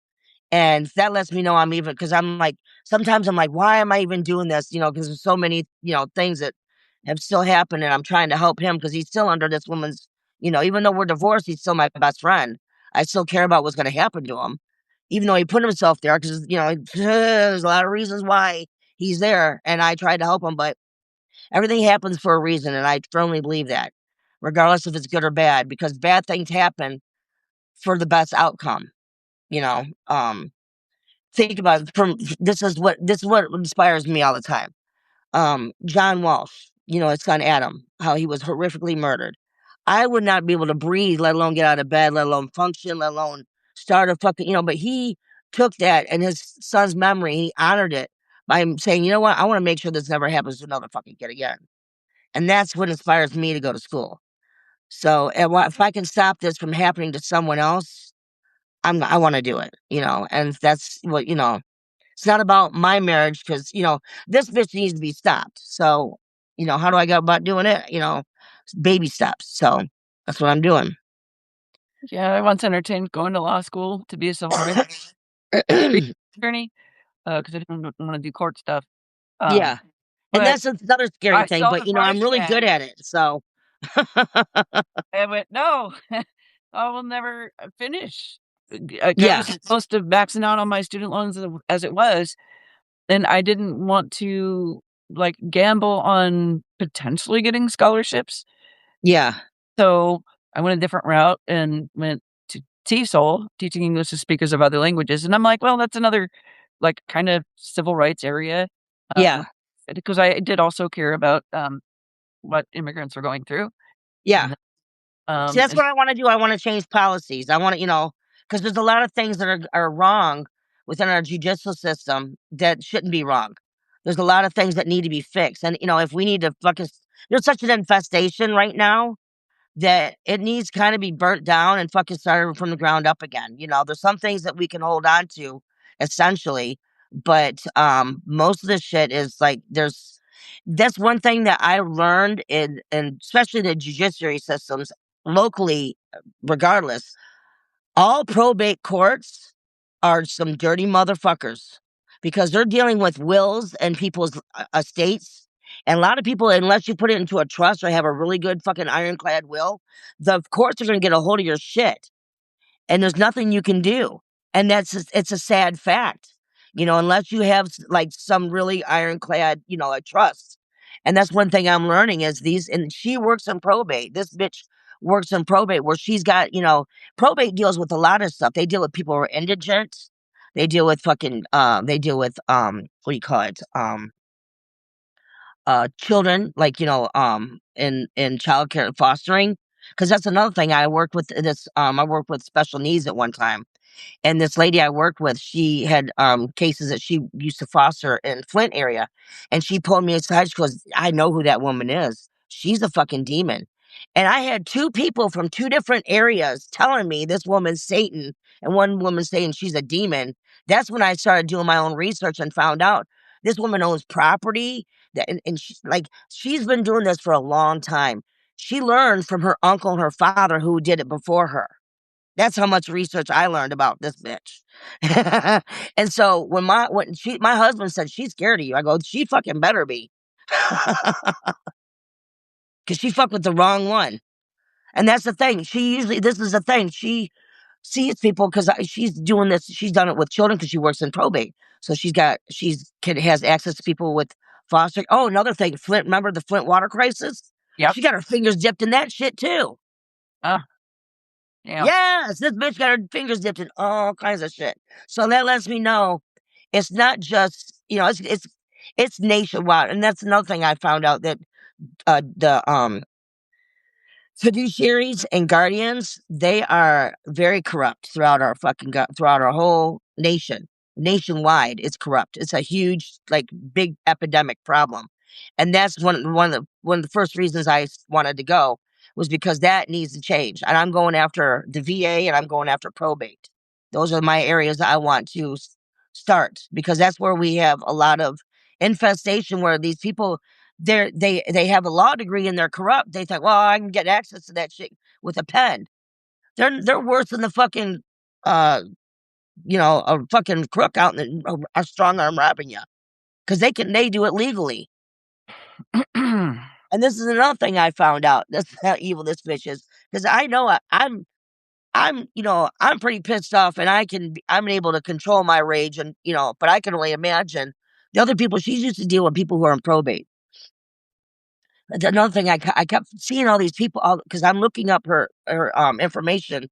And that lets me know I'm even because I'm like, sometimes I'm like, why am I even doing this? Because there's so many, things that have still happened. And I'm trying to help him because he's still under this woman's, even though we're divorced, he's still my best friend. I still care about what's going to happen to him, even though he put himself there because, there's a lot of reasons why he's there. And I tried to help him, but everything happens for a reason. And I firmly believe that, regardless if it's good or bad, because bad things happen for the best outcome, you know. Think about it from this is what inspires me all the time. John Walsh, his son Adam, how he was horrifically murdered. I would not be able to breathe, let alone get out of bed, let alone function, let alone start a fucking, but he took that and his son's memory, he honored it by saying, you know what, I want to make sure this never happens to another fucking kid again. And that's what inspires me to go to school. So if I can stop this from happening to someone else, I want to do it, and that's what, it's not about my marriage because, this bitch needs to be stopped. So, how do I go about doing it? Baby steps. So that's what I'm doing. yeah, I once entertained going to law school to be a civil rights attorney, because I didn't wanna do court stuff. Um, Yeah. And but that's another scary I thing, saw but, the I'm price really good tag. at it, so I went, "No, I will never, finish." I Yeah, was close to maxing out on my student loans as it was, and I didn't want to, like, gamble on potentially getting scholarships, yeah, so I went a different route and went to TESOL, teaching English to speakers of other languages, and I'm like, "Well, that's another, like, kind of civil rights area," um, yeah, because I did also care about, what immigrants were going through, yeah. and, See, that's and what I wanna do. I wanna change policies. I wanna, because there's a lot of things that are wrong within our judicial system that shouldn't be wrong. There's a lot of things that need to be fixed, and, if we need to fucking there's such an infestation right now that it needs to kinda be burnt down and fucking started from the ground up again. There's some things that we can hold on to, essentially, but, most of the shit is, like, that's one thing that I learned in especially the judiciary systems locally, regardless, all probate courts are some dirty motherfuckers because they're dealing with wills and people's estates. And a lot of people, unless you put it into a trust or have a really good fucking ironclad will, the courts are going to get a hold of your shit and there's nothing you can do. And it's a sad fact, unless you have like some really ironclad, a trust. And that's one thing I'm learning is and she works in probate. This bitch works in probate where she's got, probate deals with a lot of stuff. They deal with people who are indigent. They deal with they deal with, what do you call it? Children, like, in childcare and fostering. Cause that's another thing. I worked with special needs at one time. And this lady I worked with, she had cases that she used to foster in Flint area. And she pulled me aside. She goes, I know who that woman is. She's a fucking demon. And I had two people from two different areas telling me this woman's Satan and one woman saying she's a demon. That's when I started doing my own research and found out this woman owns property and she's been doing this for a long time. She learned from her uncle and her father who did it before her. That's how much research I learned about this bitch. And so my husband said she's scared of you, I go, she fucking better be, because she fucked with the wrong one. And that's the thing. This is the thing. She sees people because she's doing this. She's done it with children because she works in probate. So has access to people with foster. Oh, another thing, Flint. Remember the Flint water crisis? yep. She got her fingers dipped in that shit too. Ah, damn. Yes, this bitch got her fingers dipped in all kinds of shit. So that lets me know it's not just, it's nationwide. And that's another thing I found out that the fiduciaries and guardians, they are very corrupt throughout throughout our whole nation. Nationwide, it's corrupt. It's a huge, like, big epidemic problem, and that's one of the first reasons wanted to go was because that needs to change. And I'm going after the VA and I'm going after probate. Those are my areas that I want to start because that's where we have a lot of infestation where these people they have a law degree and they're corrupt. They think, well, I can get access to that shit with a pen. They're worse than the fucking uh a fucking crook out in a strong arm robbing you because they do it legally. And this is another thing I found out. That's how evil this bitch is. Because I know I'm pretty pissed off, and I'm able to control my rage, and but I can only imagine the other people she's used to deal with people who are in probate. That's another thing I kept seeing all these people because I'm looking up her information.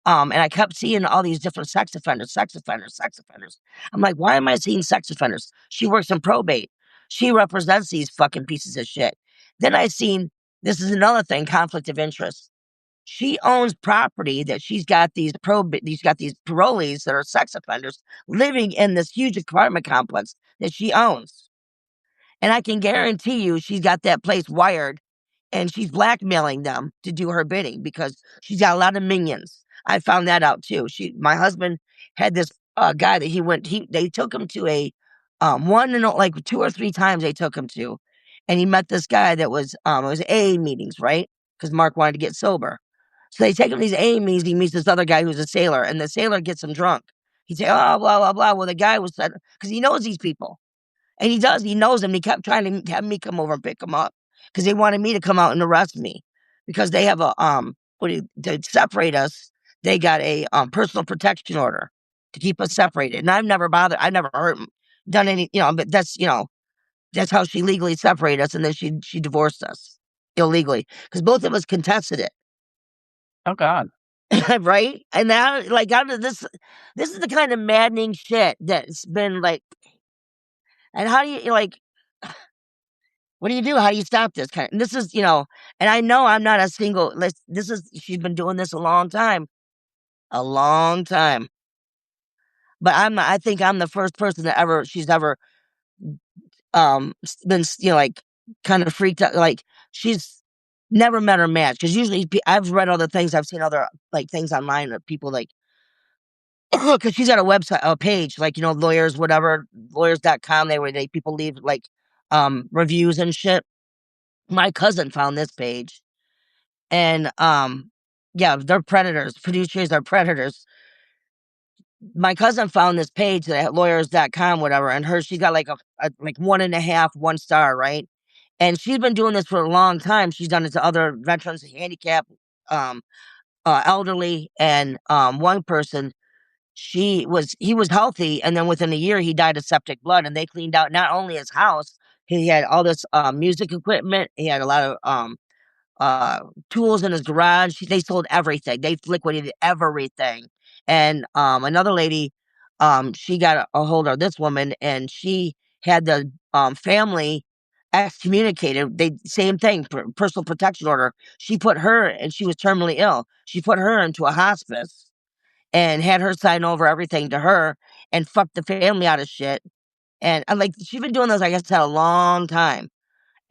And I kept seeing all these different sex offenders, sex offenders, sex offenders. I'm like, why am I seeing sex offenders? She works in probate. She represents these fucking pieces of shit. Then I seen this is another thing, conflict of interest. She owns property that she's got these parolees that are sex offenders living in this huge apartment complex that she owns. And I can guarantee you she's got that place wired and she's blackmailing them to do her bidding because she's got a lot of minions. I found that out too. My husband had this guy that they took him to a one and like two or three times they took him to, and he met this guy that was it was AA meetings, right? Because Mark wanted to get sober, so they take him to these AA meetings. He meets this other guy who's a sailor, and the sailor gets him drunk. He say, oh, blah blah blah. Well, the guy was because he knows these people. And he does. He knows him. He kept trying to have me come over and pick him up because they wanted me to come out and arrest me because they have a to separate us. They got a personal protection order to keep us separated. And I've never bothered. I never hurt him, done any, but that's how she legally separated us. And then she divorced us illegally because both of us contested it. Oh God. Right? And now, like, out of this is the kind of maddening shit that's been like, and how do you like, what do you do? How do you stop this kind? And this is, and I know I'm not a single. She's been doing this a long time. But I think I'm the first person that she's ever been, like, kind of freaked out. Like, she's never met her match because usually I've read other things. I've seen other like things online of people like, because she's got a website, a page, like, lawyers, whatever, lawyers.com, where people leave like reviews and shit. My cousin found this page, and yeah, they're predators. Fiduciaries are predators. My cousin found this page at lawyers.com, whatever, and she's got like a like 1.5 1-star, right? And she's been doing this for a long time. She's done it to other veterans, handicapped, elderly, and one person. He was healthy, and then within a year he died of septic blood, and they cleaned out not only his house, he had all this music equipment, he had a lot of tools in his garage. They sold everything. They liquidated everything. And another lady, she got a hold of this woman, and she had the family excommunicated. Same thing, personal protection order. She put her, and she was terminally ill. She put her into a hospice and had her sign over everything to her and fucked the family out of shit. And like, she's been doing this, like I said, a long time.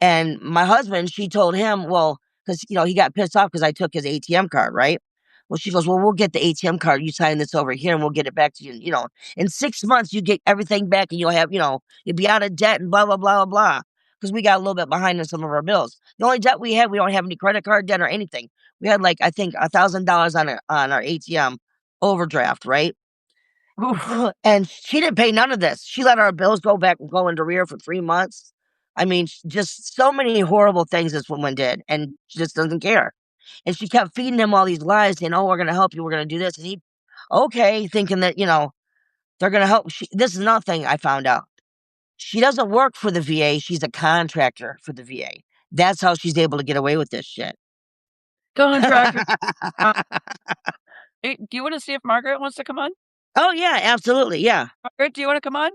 And my husband, she told him, well, because, he got pissed off because I took his ATM card, right? Well, she goes, well, we'll get the ATM card. You sign this over here and we'll get it back to you. In 6 months, you get everything back and you'll have, you'll be out of debt and blah, blah, blah, blah, blah. Because we got a little bit behind on some of our bills. The only debt we had, we don't have any credit card debt or anything. We had, like, I think $1,000 on our ATM overdraft, right? And she didn't pay none of this. She let our bills go into arrear for 3 months. I mean, just so many horrible things this woman did, and she just doesn't care. And she kept feeding him all these lies, saying, "Oh, we're going to help you. We're going to do this." And he, okay, thinking that, they're going to help. This is another thing I found out. She doesn't work for the VA. She's a contractor for the VA. That's how she's able to get away with this shit. Contractor. Hey, do you want to see if Margaret wants to come on? Oh, yeah, absolutely. Yeah. Margaret, do you want to come on?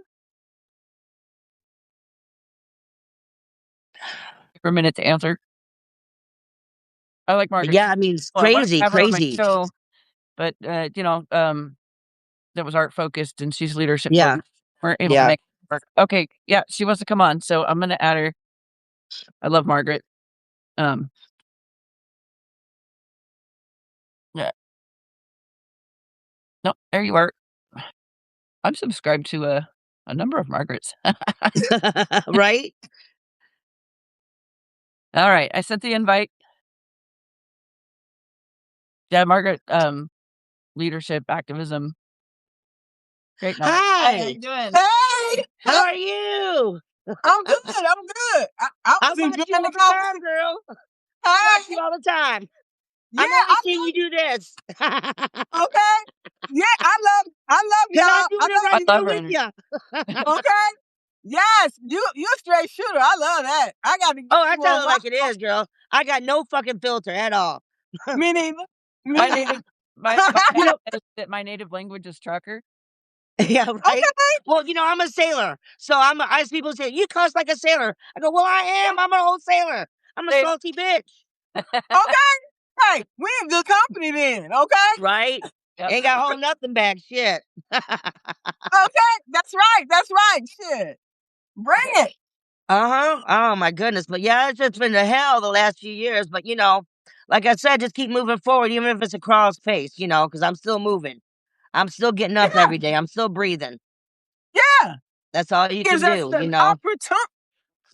For a minute to answer. I like Margaret. Yeah, I mean, it's crazy. Show, but that was art focused, and she's leadership. Yeah, we're able to make it work. Okay, yeah, she wants to come on, so I'm gonna add her. I love Margaret. Yeah. No, there you are. I'm subscribed to a number of Margarets. Right? All right, I sent the invite. Yeah, Margaret, leadership, activism. Great. Hi. How you doing? Hey, how are you? I'm good. I'm good. I was enjoying the conversation, girl. Hey. I watch you all the time. Yeah, I'm only seeing you do this. Okay. Yeah, I love y'all. I love with you. Okay. Yes, you a straight shooter. I love that. I got to. Oh, I tell it like it is, girl. I got no fucking filter at all. Me neither. My native language is trucker. Yeah, right. Okay. Well, I'm a sailor, so I see people say you cuss like a sailor. I go, well, I am. I'm an old sailor. I'm a salty bitch. Okay. Hey, we in good company then. Okay. Right. Yep. Ain't got hold nothing back. Shit. Okay, that's right. Shit, bring it. Oh my goodness. But yeah, it's just been the hell the last few years. But like I said, just keep moving forward, even if it's a crawl pace. Because I'm still moving. I'm still getting up every day. I'm still breathing. Yeah. That's all you can do,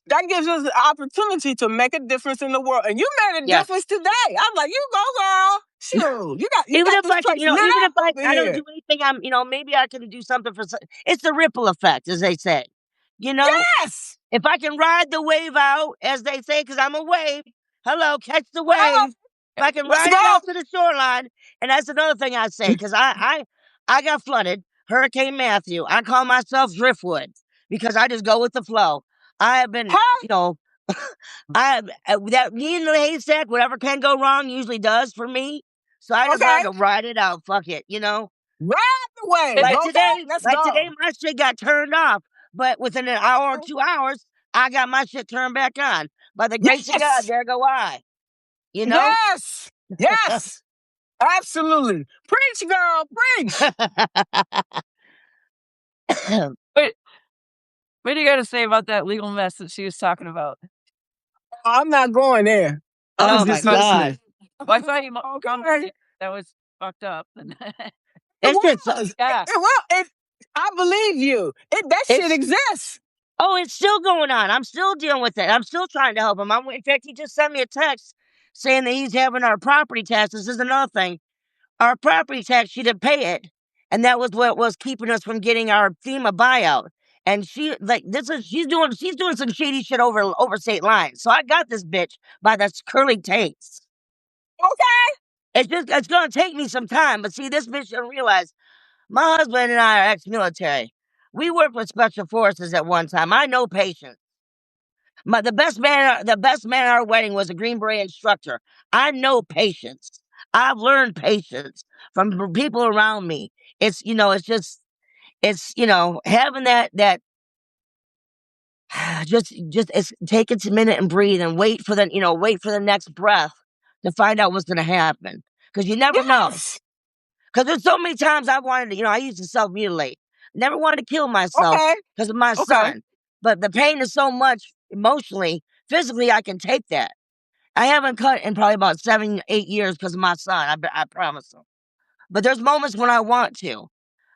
That gives us the opportunity to make a difference in the world. And you made a difference today. I'm like, you go, girl. Shoot. You even got if I can, even if I don't do anything, maybe I can do something for, it's the ripple effect, as they say. You know? Yes. If I can ride the wave out, as they say, because I'm a wave. Hello, catch the Well, wave. If I can let's ride it go. out to the shoreline, and that's another thing I say, because I got flooded, Hurricane Matthew. I call myself Driftwood because I just go with the flow. I have been, Huh? you know, that me in the haystack, whatever can go wrong usually does for me. So I just Okay. like to ride it out. Fuck it, you know. Ride the wave. Like Okay. today, Let's like go. today, my shit got turned off, but within an hour or 2 hours, I got my shit turned back on. By the grace of God, Yes. there go I. You know. Yes. Yes. Absolutely. Preach, girl. Preach. Wait, what do you got to say about that legal mess that she was talking about? I'm not going there. I was Oh my just listening. God. Well, I thought you Okay. that was fucked up. It It's just was. Yeah. I believe you. That shit it's exists. oh, it's still going on. I'm still dealing with it. I'm still trying to help him. In fact, he just sent me a text saying that he's having our property taxes. This is another thing. Our property tax, she didn't pay it. And that was what was keeping us from getting our FEMA buyout. And she's doing some shady shit over state lines. So I got this bitch by the curly taste. Okay. It's gonna take me some time, but see, this bitch didn't realize my husband and I are ex-military. We worked with special forces at one time. I know patience. The best man at our wedding was a Green Beret instructor. I know patience. I've learned patience from people around me. It's having that just take it a minute and breathe and wait for the next breath to find out what's going to happen, because you never know. Yes. Because there's so many times I wanted to, I used to self-mutilate. Never wanted to kill myself Okay. because of my Okay. son. But the pain is so much emotionally, physically, I can take that. I haven't cut in probably about 7, 8 years because of my son. I promise him. But there's moments when I want to.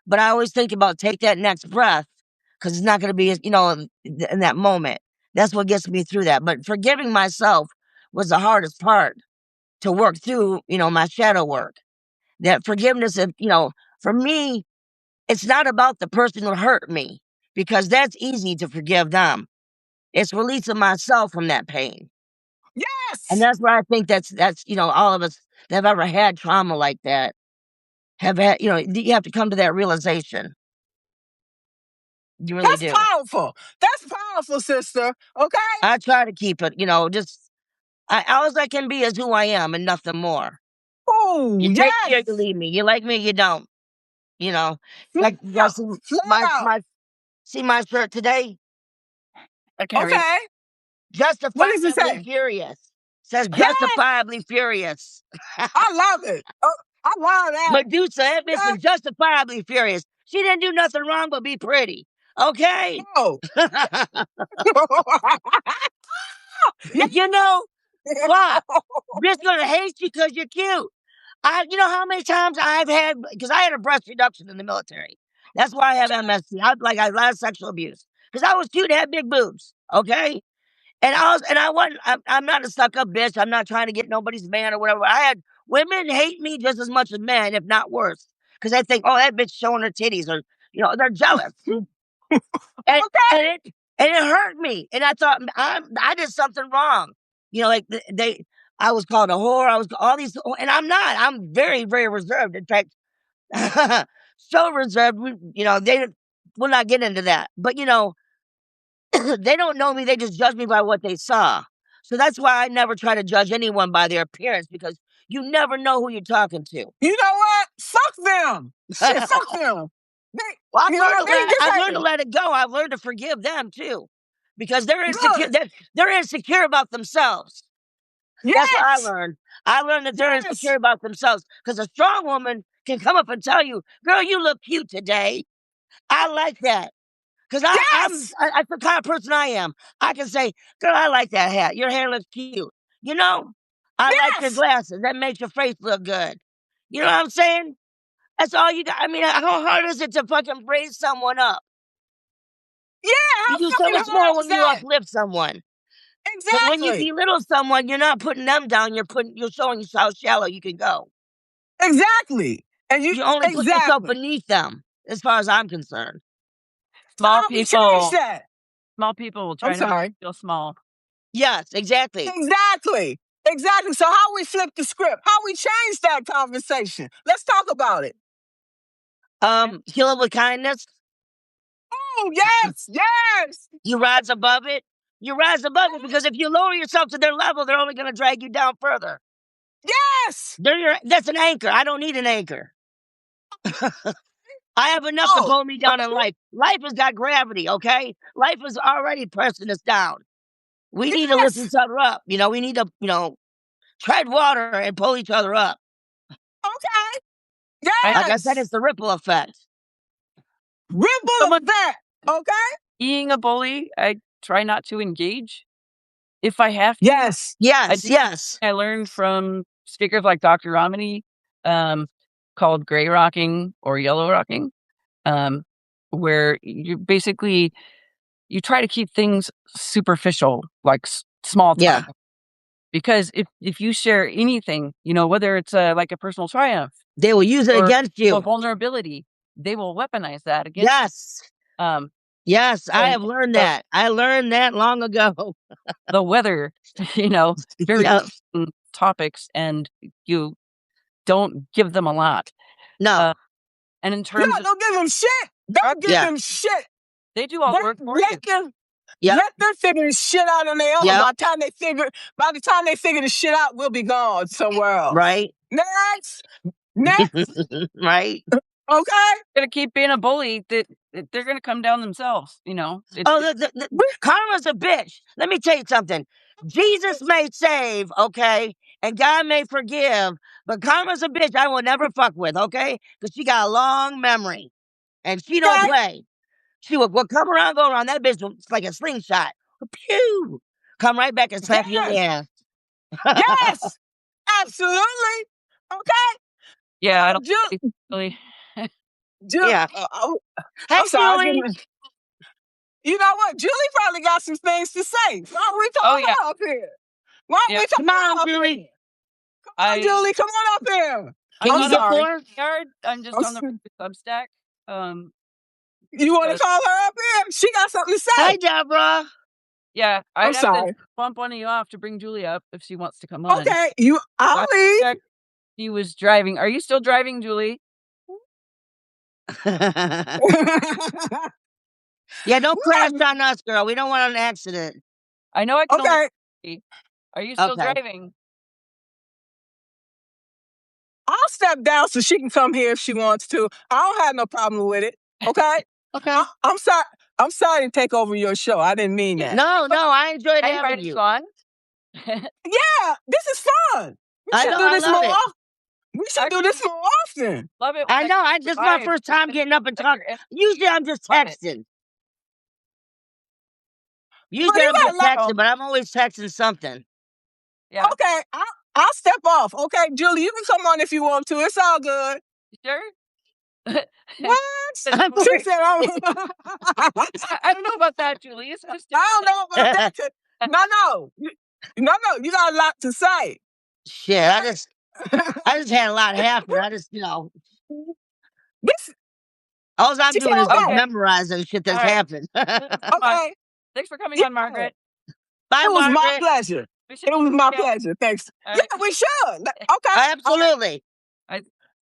But I always think about take that next breath, because it's not going to be, in that moment. That's what gets me through that. But forgiving myself was the hardest part to work through, my shadow work. That forgiveness, for me, it's not about the person who hurt me, because that's easy to forgive them. It's releasing myself from that pain. And Yes. that's where I think that's all of us that have ever had trauma like that have had, you have to come to that realization. You really That's do. powerful. That's powerful, sister. Okay. I try to keep it, all I can be is who I am and nothing more. Oh, You take me or yes. you leave me. You like me, you don't. Like you Flip guys see out. my shirt today? I can't read. Okay. What does it Justifiably say? furious. Says Yes. justifiably furious. I love it. I love that. Medusa, that bitch was justifiably furious. She didn't do nothing wrong but be pretty. Okay? Oh. You know what? Bitch gonna hate you because you're cute. You know how many times I've had, because I had a breast reduction in the military. That's why I have MSC. I had a lot of sexual abuse because I was cute and had big boobs. Okay. And I'm not a suck up bitch. I'm not trying to get nobody's man or whatever. I had women hate me just as much as men, if not worse. Because they think, oh, that bitch showing her titties, or, they're jealous. And, Okay. and it hurt me. And I thought I did something wrong. Like I was called a whore. I was all these, and I'm not. I'm very, very reserved. In fact, so reserved. We'll not get into that. But they don't know me. They just judge me by what they saw. So that's why I never try to judge anyone by their appearance, because you never know who you're talking to. You know what? Fuck them. Shit, fuck them. Well, I've They learned to let it go. I've learned to forgive them too, because they're insecure. good. They're insecure about themselves. That's what I Yes. learned. I learned that they're Yes. insecure about themselves, because a strong woman can come up and tell you, "Girl, you look cute today." I like that, because Yes. that's the kind of person I am. I can say, "Girl, I like that hat. Your hair looks cute." I like your Yes. glasses. That makes your face look good. You know what I'm saying? That's all you got. I mean, how hard is it to fucking raise someone up? Yeah, You how do so fucking much hard more is when you that? uplift someone. Because when you Exactly. belittle someone, you're not putting them down. You're showing you how shallow you can go. Exactly. And you You only put yourself exactly. beneath them, as far as I'm concerned. Small Change people. that. Small people will try I'm to make sorry. you feel small. Yes, exactly. Exactly. Exactly. So how we flip the script? How we change that conversation? Let's talk about it. Kill it with kindness. Oh, yes, yes. You rise above it. You rise above it because if you lower yourself to their level, they're only going to drag you down further. Yes. That's an anchor. I don't need an anchor. I have enough to pull me down in life. Life has got gravity, okay? Life is already pressing us down. We need to lift each other up. You know, we need to, tread water and pull each other up. Okay. Yes. Like I said, it's the ripple effect. Ripple effect. Okay. Being a bully, I try not to engage. If I have to, Yes. Yes. I learned from speakers like Dr. Romney, called gray rocking or yellow rocking, where you basically you try to keep things superficial, like small talk. Yeah. Because if you share anything, whether it's like a personal triumph, They will use it against you. A vulnerability, they will weaponize that against you. Yes, I have learned that. I learned that long ago. The weather, very topics, and you don't give them a lot. No. And in terms of don't give them shit. Don't give them shit. They do all the work for you. Let them figure this shit out on their own. Yep. By the time they figure the shit out, we'll be gone somewhere else. Right. Next. Right. Okay. Gonna keep being a bully. They're gonna come down themselves. Karma's a bitch. Let me tell you something. Jesus may save, okay, and God may forgive, but karma's a bitch I will never fuck with, okay, because she got a long memory, and she don't play. She will come around, go around. That bitch was like a slingshot. Pew! Come right back and slap you in the ass. Yes, absolutely. Okay. Yeah, I don't really. Yeah. I'm sorry. You know what? Julie probably got some things to say. Why don't we talk her up here? Why don't we talk her up here? Come on, Julie. Come on up here. I'm sorry. I'm just on the Substack. You want to call her up here? She got something to say. Hi, Deborah. Yeah, I'd have sorry. to bump one of you off to bring Julie up if she wants to come on. Okay, I'll leave. He was driving. Are you still driving, Julie? Yeah, don't crash on us, girl. We don't want an accident. I know I can. Okay. Are you still driving? I'll step down so she can come here if she wants to. I don't have no problem with it. Okay. Okay. I'm sorry. I'm sorry to take over your show. I didn't mean that. No, I enjoyed having you. Yeah, this is fun. We should do this more often. We should do this more often. Love it. I know. This is my first time getting up and talking. Usually I'm just texting. Usually I'm just texting, but I'm always texting something. Yeah. Okay, I'll step off. Okay, Julie, you can come on if you want to. It's all good. Sure. What? She said, I don't know about that, Julie. I don't know about that. No. You got a lot to say. Shit, I just had a lot happen. I just, all I'm doing is just memorizing shit that's happened. Okay. Thanks for coming on, Margaret. Bye, It was Margaret. my pleasure. It was my pleasure. Thanks. Yeah, we should. Okay. Absolutely. All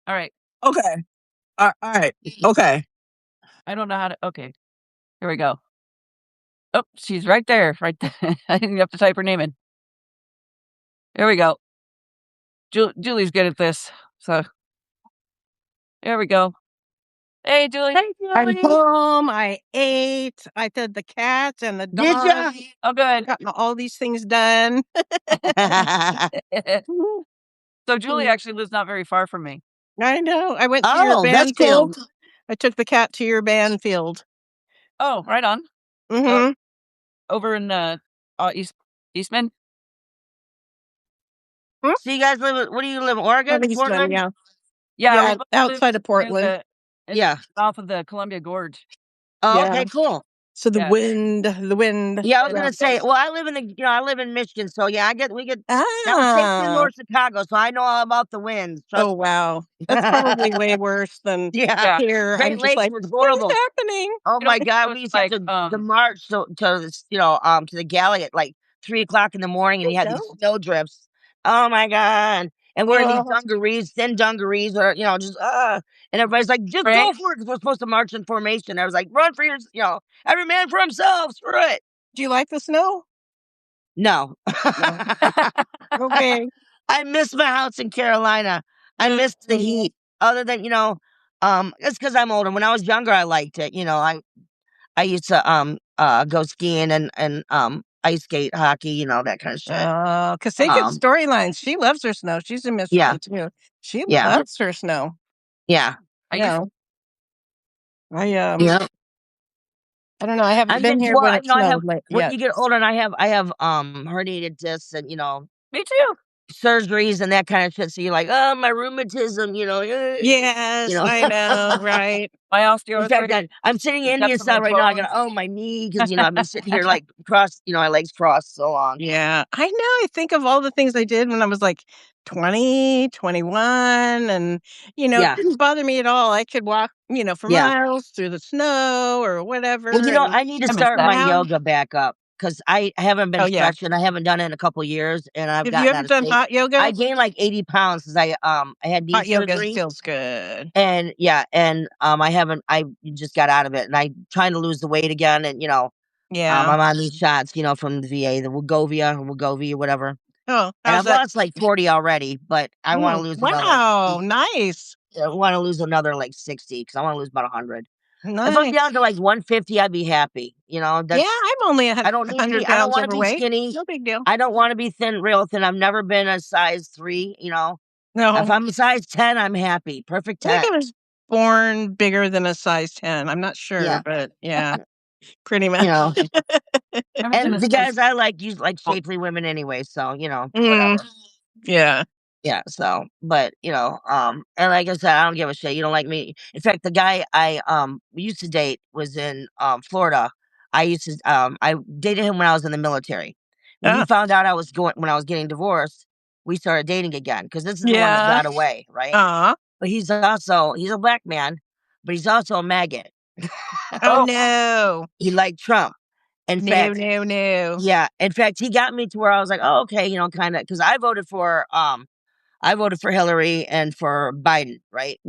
right. Okay. All right. Okay. I don't know how to. Okay. Here we go. Oh, she's right there. Right there. I didn't have to type her name in. Here we go. Julie's good at this. So, here we go. Hey, Julie. Hey, Julie. I'm home. I ate. I fed the cat and the dog. Did ya? Oh, good. Got all these things done. So, Julie actually lives not very far from me. I know. I went to your band field. I took the cat to your band field. Oh, right on. Mm-hmm. Over in Eastman. So you guys live? Where do you live? Oregon? Portland? Yeah, outside of Portland. South of the Columbia Gorge. Oh, okay, cool. So the Yeah. wind. Yeah, I was gonna say. Well, I live in I live in Michigan, so yeah, we get. That was basically Ah. North Chicago, so I know all about the winds. Trust Oh, wow. That's probably way worse than Yeah. here. Great I'm just Lakes like, was what is horrible. happening? Oh You know, my God, it we was used to have like, to march to this, to the galley at like 3 o'clock in the morning, and you had these No. snow drifts. Oh my God. And we're in these Oh. dungarees, thin dungarees, or just and everybody's like, just go Frank? for it, because we're supposed to march in formation. I was like, run for your, every man for himself. Screw it. Do you like the snow? No. No. Okay. I miss my house in Carolina. I miss the heat. Other than, it's because I'm older. When I was younger, I liked it. I used to go skiing and ice skate, hockey, that kind of shit. Oh, because they get storylines. She loves her snow. She's in Yeah. Michigan too. She Yeah. loves her snow. Yeah. No. Yeah. I don't know. I haven't I'm been just here when it I have snowed when yet. you get older, and I have herniated discs and Me too. surgeries and that kind of shit. So you're like, oh, my rheumatism, Yes, I know, right? My In fact, osteoarthritis. I'm sitting the Indian depth of my style right now. I bones. got my knee, because I've been sitting here like crossed, my legs crossed so long. Yeah, I know. I think of all the things I did when I was like 20, 21, and it didn't bother me at all. I could walk, for miles through the snow or whatever. Well, I need to start my yoga back up, because I haven't been stretching. I haven't done it in a couple years, and I've Have gotten you out ever of done shape. hot yoga? I gained like 80 pounds because I had knee Hot yoga surgery. feels good. And I just got out of it, and I'm trying to lose the weight again, and Yeah. I'm on these shots, from the VA, the Wegovy, whatever. Oh, And how's I've that? lost like 40 already, but I want to lose another. Wow, nice. I want to lose another like 60, because I want to lose about 100. If I'm Nice. down to like 150, I'd be happy. Yeah, I'm only I don't need to 100 be. I don't pounds want to be overweight. skinny. No big deal. I don't want to be thin, real thin. I've never been a size 3. No. If I'm a size 10, I'm happy. Perfect I think 10. I was born bigger than a size 10. I'm not sure, but yeah, pretty much. And the guys I like, use like shapely women anyway, so whatever. Yeah. Yeah, so, but and like I said, I don't give a shit. You don't like me. In fact, the guy I used to date was in Florida. I dated him when I was in the military. When he found out when I was getting divorced, we started dating again, because this is the one that got away, right? But he's a black man, but he's also a maggot. Oh no. He liked Trump. In fact, No. yeah. In fact, he got me to where I was like, oh, okay, kind of, because I voted for Hillary and for Biden, right?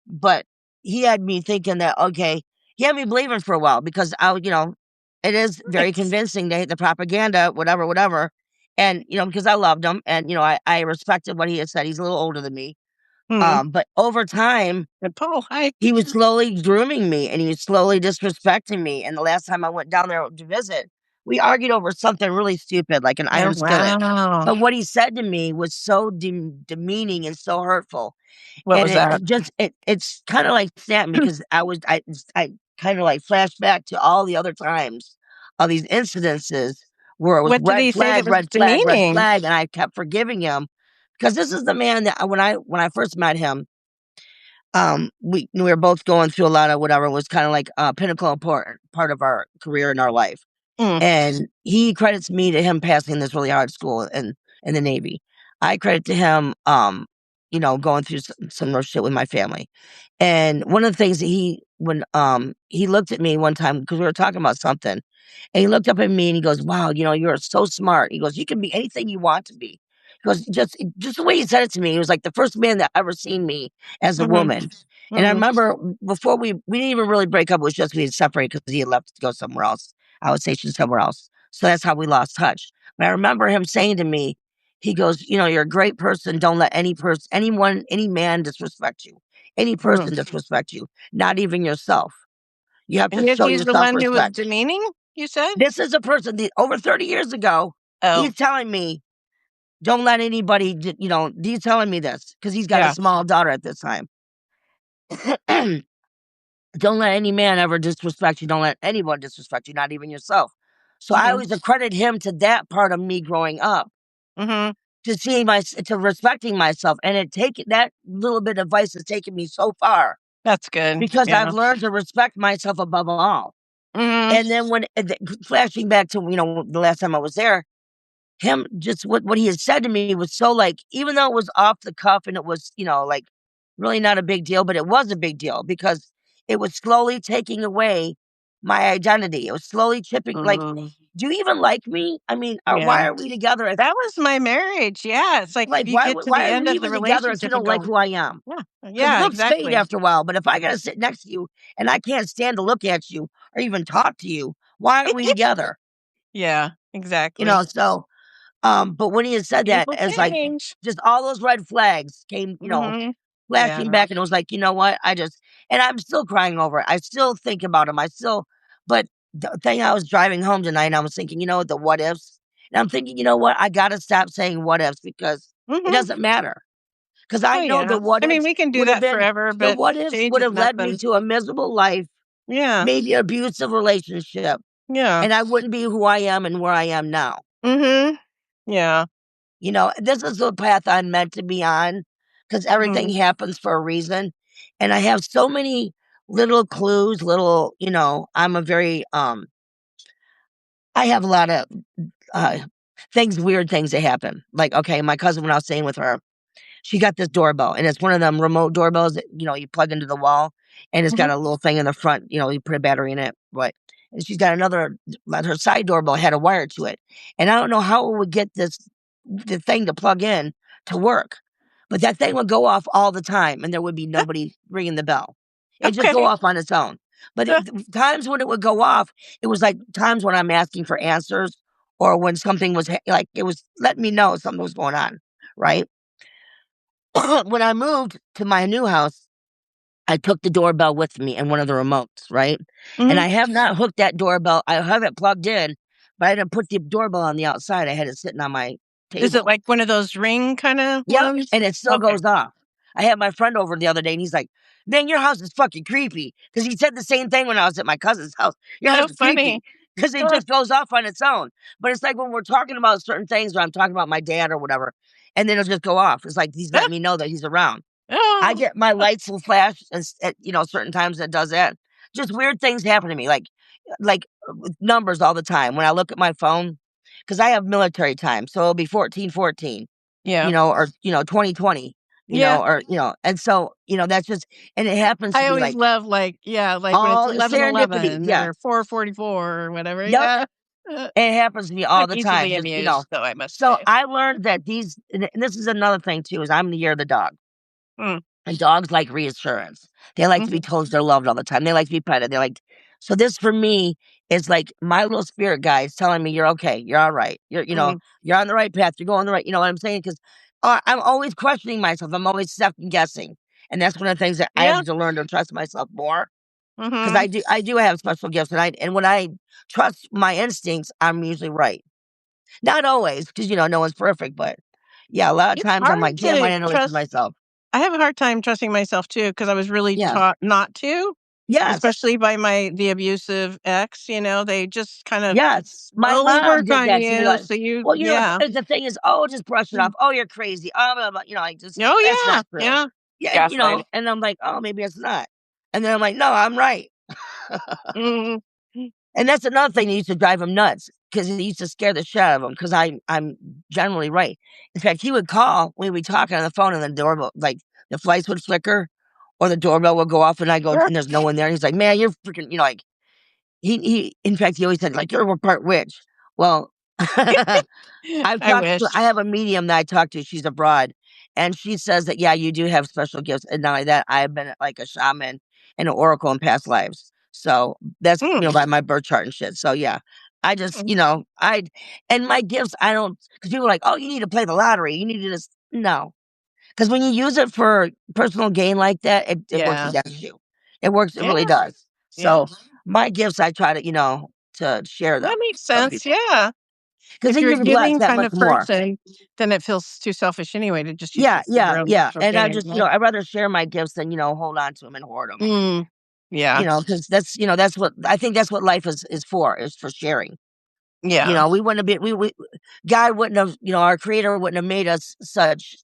But he had me thinking that, okay, he had me believing for a while, because it is very convincing, the propaganda, whatever. And, because I loved him, and, I respected what he had said. He's a little older than me. But over time, And Paul, hi. he was slowly grooming me, and he was slowly disrespecting me. And the last time I went down there to visit, we argued over something really stupid, like an iron skillet. But what he said to me was so demeaning and so hurtful. What was that? It's kind of like snapped me, because I kind of like flashed back to all the other times, all these incidences where it was What did he say that was demeaning? red flag, and I kept forgiving him, because this is the man that when I first met him, we were both going through a lot of whatever was kind of like a pinnacle important part of our career in our life. And he credits me to him passing this really hard school in the Navy. I credit to him, going through some real shit with my family. And one of the things that when he looked at me one time, because we were talking about something, and he looked up at me and he goes, wow, you're so smart. He goes, you can be anything you want to be. He goes, just the way he said it to me, he was like the first man that ever seen me as a woman. And I remember before we didn't even really break up. It was just we had separated because he had left to go somewhere else. I was stationed somewhere else. So that's how we lost touch. But I remember him saying to me, he goes, you're a great person. Don't let any man disrespect you. Any person disrespect you, not even yourself. You have to show he's yourself the one who was respect. demeaning, you said? This is a person that over 30 years ago, he's telling me, don't let anybody, he's telling me this because he's got a small daughter at this time. Don't let any man ever disrespect you. Don't let anyone disrespect you, not even yourself. So I always accredit him to that part of me growing up, to respecting myself. And that little bit of advice has taken me so far. That's good. Because I've learned to respect myself above all. And then flashing back to, the last time I was there, him just what he had said to me was so like, even though it was off the cuff and it was, like really not a big deal, but it was a big deal because it was slowly taking away my identity. It was slowly chipping, like, do you even like me? I mean, why are we together? That was my marriage. Yeah. It's like if you get to the why are end we of the even together if you relationship and don't like go, who I am? yeah, Because yeah, looks fade exactly. after a while, but if I gotta sit next to you and I can't stand to look at you or even talk to you, why are we together? Yeah, exactly. So, but when he had said that, People it's like change. just all those red flags came, flashing Yeah. back, and it was like, you know what? And I'm still crying over it. I still think about him. But the thing, I was driving home tonight and I was thinking, the what ifs. And I'm thinking, you know what? I got to stop saying what ifs because it doesn't matter. Because I Oh, know the yeah. what I mean, ifs we can do would have that been, forever, the but what ifs change would is have led me nothing. to a miserable life, Yeah. maybe an abusive relationship. Yeah. And I wouldn't be who I am and where I am now. Yeah. This is the path I'm meant to be on because everything happens for a reason. And I have so many little clues, I'm a very, I have a lot of weird things that happen. Like, okay, my cousin, when I was staying with her, she got this doorbell, and it's one of them remote doorbells that, you plug into the wall, and it's got a little thing in the front, you put a battery in it, right? And she's got another, like her side doorbell had a wire to it. And I don't know how it would get the thing to plug in to work, but that thing would go off all the time, and there would be nobody ringing the bell. It'd just go off on its own. But times when it would go off, it was like times when I'm asking for answers or when something was like, it was letting me know something was going on, right? When I moved to my new house, I took the doorbell with me and one of the remotes, right? And I have not hooked that doorbell. I have it plugged in, but I didn't put the doorbell on the outside. I had it sitting on my table. Is it like one of those ring kind of ones? And it still goes off. I had my friend over the other day, and he's like, "Man, your house is fucking creepy." Because he said the same thing when I was at my cousin's house. Your house is creepy because it just goes off on its own. But it's like when we're talking about certain things, or I'm talking about my dad or whatever, and then it'll just go off. It's like he's letting me know that he's around. I get my lights will flash at certain times that does that. Just weird things happen to me, like numbers all the time when I look at my phone because I have military time, so it'll be 1414. Yeah. Or 2020, or and so that's just, and it happens to I be always like love like when it's all 11:11 serendipity, or 4:44 or whatever. yep, Yeah. it happens to me all I'm the time, easily just amused, though, I must so say. I learned that and this is another thing too, is I'm the year of the dog. Mm. And dogs like reassurance. They like to be told they're loved all the time. They like to be petted. So this for me is like my little spirit guides telling me you're okay, you're all right, you're on the right path, you're going the right, you know what I'm saying? Because I'm always questioning myself. I'm always second guessing, and that's one of the things that I have to learn to trust myself more. Because I do have special gifts, and when I trust my instincts, I'm usually right. Not always, because no one's perfect, but yeah, a lot of It's times I'm hard like, damn, I to didn't listen to trust. myself. I have a hard time trusting myself too because I was really Yeah. taught not to. Yes. Especially by the abusive ex, they just kind of Yes, my slowly mom work did on that to me, you, like, so you well, yeah. the thing is, "Oh, just brush it off. Oh, you're crazy. Oh, blah, blah," like, just Oh, that's yeah, not true. yeah. Yeah, Gaslighting. and I'm like, "Oh, maybe it's not." And then I'm like, "No, I'm right." Mhm. And that's another thing that used to drive him nuts because it used to scare the shit out of him because I'm generally right. In fact, he would call, we'd be talking on the phone, and the doorbell, like, the lights would flicker or the doorbell would go off, and I go, and there's no one there. And he's like, "Man, you're freaking," like, in fact, he always said, like, "You're a part witch." Well, I wish. I have a medium that I talk to, she's abroad, and she says that, yeah, you do have special gifts, and not only that, I've been like a shaman and an oracle in past lives. So that's, by my birth chart and shit. So yeah, I just, and my gifts, I don't, because people are like, "Oh, you need to play the lottery. You need to just," no. Because when you use it for personal gain like that, it works Yeah. against you. It works, it really Yeah. does. Yeah. So my gifts, I try to share them That makes with other sense, people. yeah. Because If then you're a you're blessed giving that kind much of more. person, then it feels too selfish anyway to just use Yeah, it for your yeah, own yeah. personal And I gain, just, right? I'd rather share my gifts than, hold on to them and hoard them. Yeah. Because that's what I think that's what life is for sharing. Yeah. We wouldn't have been, God wouldn't have, our creator wouldn't have made us such,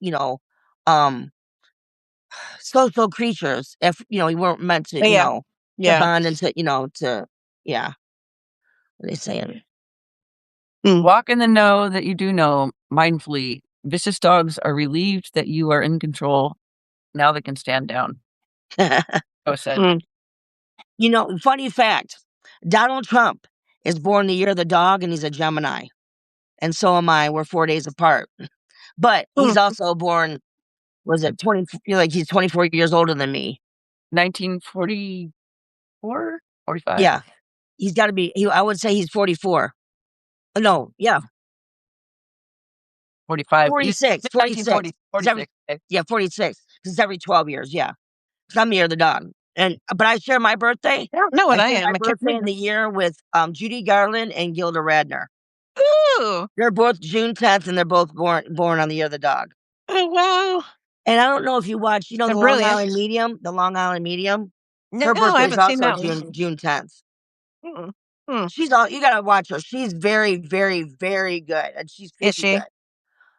um, social creatures if, we weren't meant to, Yeah. to Yeah. bond and to, yeah. What are they saying? Walk in the know that you do know mindfully. Vicious dogs are relieved that you are in control. Now they can stand down. I said. You know, funny fact, Donald Trump is born the year of the dog, and he's a Gemini. And so am I. We're 4 days apart. But he's also born, was it 20, like he's 24 years older than me. 1944? 45? Yeah. He's got to be, I would say he's 44. No, yeah. 45. 46. 46. 46. Yeah, 46. Because it's every 12 years. Yeah. Because I'm the year of the dog. But I share my birthday. I don't know what I share am. my birthday in the year with Judy Garland and Gilda Radner. Ooh. They're both June 10th, and they're both born on the year of the dog. Oh, wow. And I don't know if you watch, the Long Island Medium. The Long Island Medium. Her birthday is also June 10th. She's you gotta watch her. She's very, very, very good, and she's good.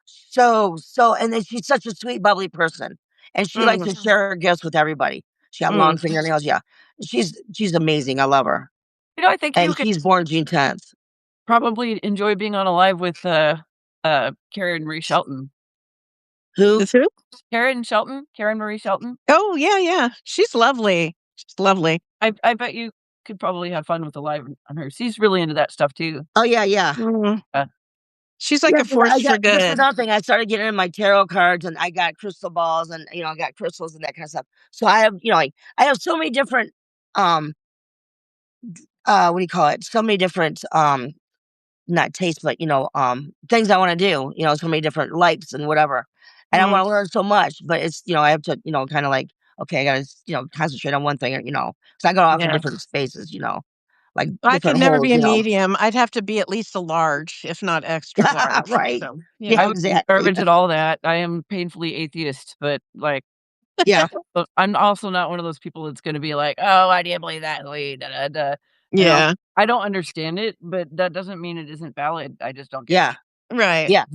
So, and then she's such a sweet, bubbly person, and she likes to share her gifts with everybody. She got long fingernails. Yeah, she's amazing. I love her. I think she's born June 10th. Probably enjoy being on a live with Karen Marie Shelton. Who? Karen Marie Shelton. Oh, yeah. She's lovely. I bet you could probably have fun with the live on her. She's really into that stuff too. Oh, yeah. She's like a force for good. That's another thing. I started getting in my tarot cards, and I got crystal balls, and I got crystals and that kind of stuff. So I have, I have so many different what do you call it? So many different not taste, but things I want to do. So many different likes and whatever. And I want to learn so much, but it's I have to kind of like, okay, I gotta concentrate on one thing, because I go off in different spaces, like I could never be a medium. I'd have to be at least a large, if not extra large. Right. So, I would be garbage at all that. I am painfully atheist, but like, yeah, I'm also not one of those people that's going to be like, oh, I didn't believe that. Yeah. I don't understand it, but that doesn't mean it isn't valid. I just don't get it. Right. Yeah.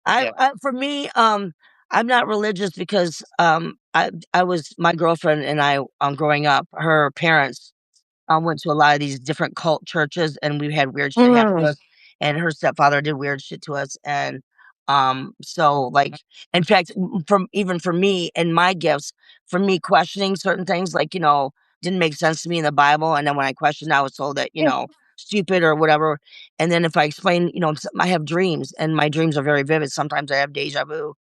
Right. For me, I'm not religious because I was, my girlfriend and I, growing up, her parents went to a lot of these different cult churches, and we had weird shit happen to us, and her stepfather did weird shit to us. And so, like, in fact, even for me and my gifts, for me questioning certain things, like, didn't make sense to me in the Bible, and then when I questioned, I was told that, stupid or whatever. And then if I explain, I have dreams, and my dreams are very vivid. Sometimes I have deja vu,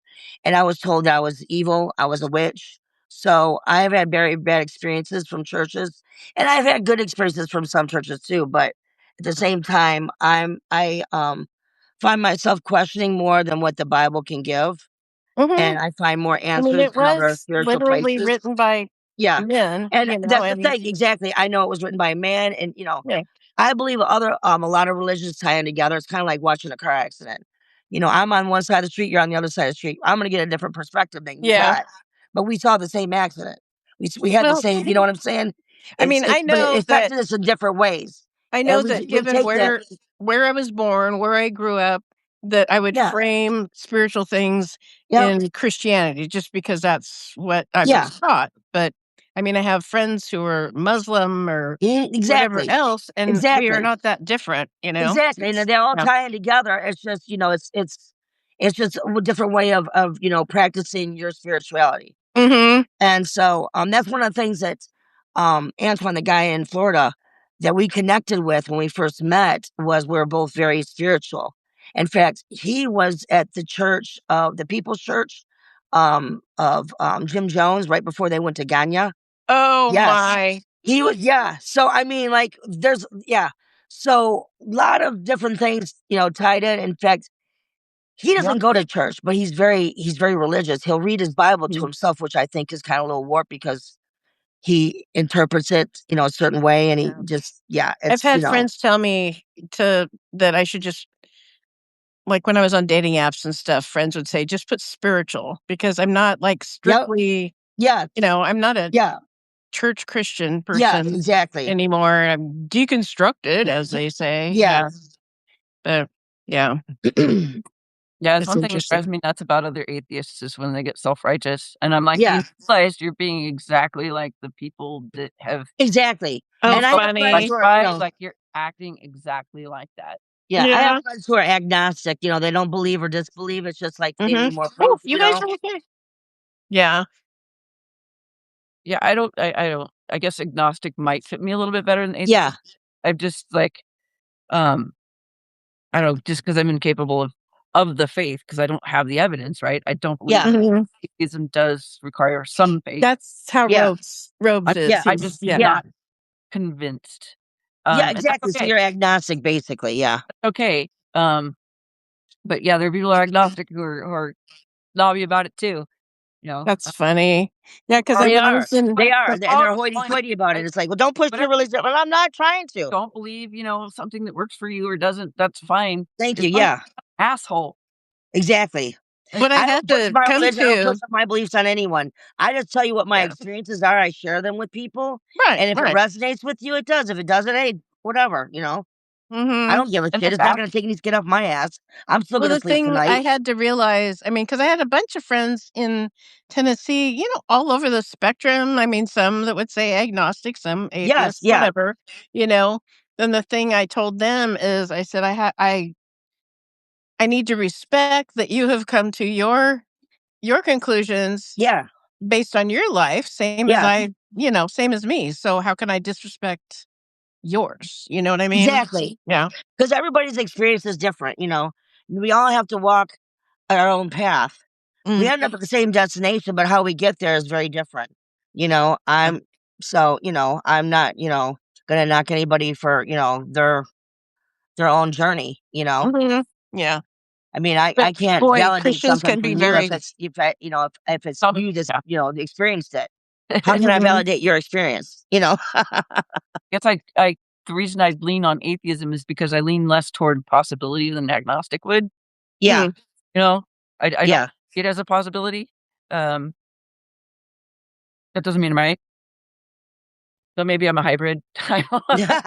and I was told that I was evil, I was a witch. So I have had very bad experiences from churches, and I've had good experiences from some churches too. But at the same time, I find myself questioning more than what the Bible can give, and I find more answers it in other was spiritual literally places. written by men, and that's the thing. Exactly, I know it was written by a man, and I believe other a lot of religions tie in together. It's kind of like watching a car accident. I'm on one side of the street, you're on the other side of the street. I'm going to get a different perspective than you got. But we saw the same accident. We had the same, you know what I'm saying? I mean, I know but it affected us in different ways. I know that given where I was born, where I grew up, that I would frame spiritual things in Christianity, just because that's what I was taught. But I mean, I have friends who are Muslim or whatever else, and we are not that different, Exactly, and they all tie in together. It's just, it's just a different way of practicing your spirituality. And so that's one of the things that Antoine, the guy in Florida that we connected with when we first met, was we're both very spiritual. In fact, he was at the church of the People's Church of Jim Jones right before they went to Ganya. Oh, my. He was, So, I mean, like, there's, So, a lot of different things, tied in. In fact, he doesn't go to church, but he's very religious. He'll read his Bible to himself, which I think is kind of a little warped because he interprets it, a certain way. And he just, I've had friends tell me that I should just, like when I was on dating apps and stuff, friends would say, just put spiritual, because I'm not like strictly, I'm not a church Christian person anymore. I'm deconstructed, as they say. Yeah. But Yeah, It's something that interesting. drives me nuts about other atheists is when they get self-righteous, and I'm like, Yeah. "You realize you're being exactly like the people that have Exactly. Oh, And I have friends funny. who are, like, you're acting exactly like that." yeah, I have Yeah. friends who are agnostic, they don't believe or disbelieve. It's just like they need more Oh, proof, you guys are okay. Yeah. Yeah, I don't I guess agnostic might fit me a little bit better than Yeah. atheist. I'm just like, um, I don't know, just because 'cause I'm incapable of the faith because I don't have the evidence, right? I don't believe Yeah. Mhm. atheism does require some faith. That's how Yeah. Robes is. Yeah. I'm He's just yeah. Yeah. not convinced. Yeah, And that's exactly. So okay. you're agnostic, basically. Yeah. Okay. But yeah, there are people who are agnostic who are snobby about it too, you know? That's funny. Yeah, 'cause They when I are. was in They are. But And all they're hoity toity about it. right? It's like, well, don't push your Whatever religion. Well, I'm not trying to. don't believe, something that works for you or doesn't, that's fine. Thank As you. long as Yeah. you're not an asshole. Exactly. what I I don't had push to my come religion. I don't push to my beliefs on anyone. I just tell you what my Yeah. experiences are. I share them with people. Right, And if it right. resonates with you, it does. If it doesn't, hey, whatever. I Mhm. don't give a And shit. that's It's not act going to take any skin off my ass. I'm still Well, going to the sleep thing I tonight. had to realize, I mean, because I had a bunch of friends in Tennessee, all over the spectrum. I mean, some that would say agnostic, some Yes. atheists, Yeah. whatever, you know. Then the thing I told them is I said, I need to respect that you have come to your conclusions Yeah. based on your life, same as Yes. same as me. So how can I disrespect yours? You know what I mean? Exactly. Yeah. Because everybody's experience is different. We all have to walk our own path. We Mm. end up at the same destination, but how we get there is very different. I'm I'm not gonna knock anybody for their own journey. Mhm. Yeah. I mean, I But can't boy, validate Christians something can be from you if very it's some you just, yeah. experienced it. How can I Mhm. validate your experience? Guess I the reason I lean on atheism is because I lean less toward possibility than agnostic would, Yeah. Mm. you know? I don't Yeah. see it as a possibility. Um, that doesn't mean I'm right. So maybe I'm a hybrid. I don't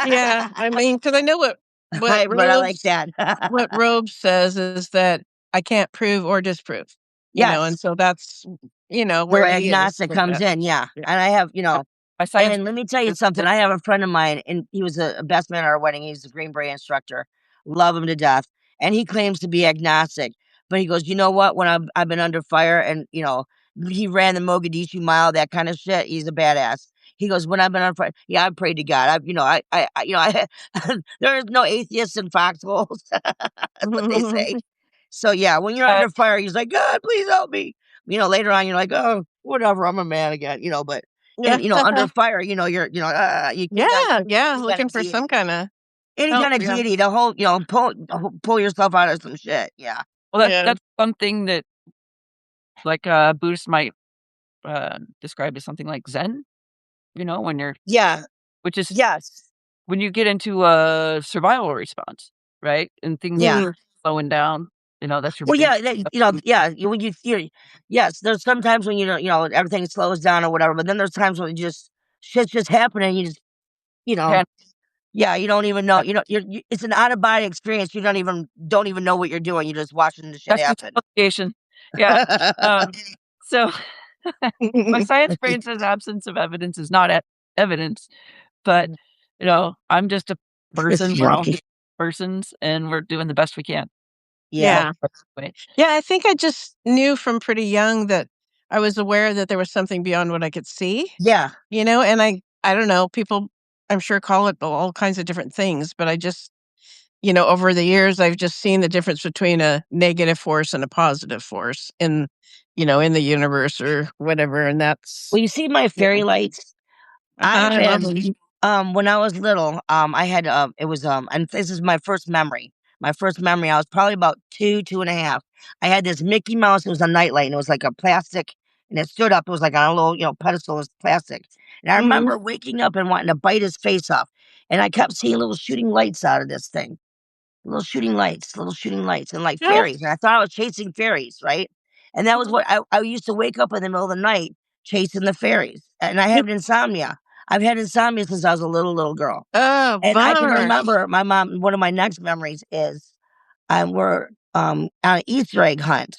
Yeah, I mean, because I know what Hybrid, I like Robes that. what Robes says is that I can't prove or disprove, and Yes. so that's, The where he is agnostic with comes that. in, yeah. Yeah. And I have, my science and let me tell you is something. that I have a friend of mine, and he was a best man at our wedding. He's a Green Beret instructor. Love him to death. And he claims to be agnostic. But he goes, you know what? When I've been under fire and, he ran the Mogadishu Mile, that kind of shit. He's a badass. He goes, when I've been on fire, yeah, I prayed to God. There is no atheists in foxholes. That's what they say. So yeah, when you're uh, under fire, he's like, God, please help me. Later on, you're like, oh, whatever, I'm a man again. But Yeah. under fire, you got Yeah, yeah, any kind looking of for some deity, kinda any help, kind of yeah. deity to hold, pull yourself out of some shit. Yeah. well, Yeah. that's something that, like, Buddhists might, describe as something like Zen, when you're Yeah. which is Yes. when you get into a survival response, right? And things are Yeah. Mhm. slowing down, that's your Well, brain. yeah, yeah. When yes, there's sometimes when everything slows down or whatever, but then there's times when shit's just happening. You just, you know, Pan yeah, you don't even know. It's an out of body experience. You don't even know what you're doing. You're just watching the shit That's happen. dissociation. Yeah. So my science brain says absence of evidence is not evidence, but, I'm just a person. We're all Funny. just persons, and we're doing the best we can. Yeah. Yeah. Way. Yeah, I think I just knew from pretty young that I was aware that there was something beyond what I could see, Yeah. and I don't know, people, I'm sure, call it all kinds of different things, but I just, over the years, I've just seen the difference between a negative force and a positive force in the universe or whatever, and Well, that's you see my yeah. fairy lights. I've I love been them. when I was little, I had it was and this is my first memory. My first memory, I was probably about 2.5. I had this Mickey Mouse. It was a nightlight, and it was like a plastic, and it stood up. It was like on a little, pedestal. It was plastic, and I Mhm. remember waking up and wanting to bite his face off, and I kept seeing little shooting lights out of this thing, little shooting lights, and like Yeah. fairies. And I thought I was chasing fairies, right? And that was Mhm. what I used to wake up in the middle of the night chasing the fairies. And I Yep. have insomnia. I've had insomnia since I was a little girl. Oh, And I can bummer. remember my mom. One of my next memories is we're on an Easter egg hunt.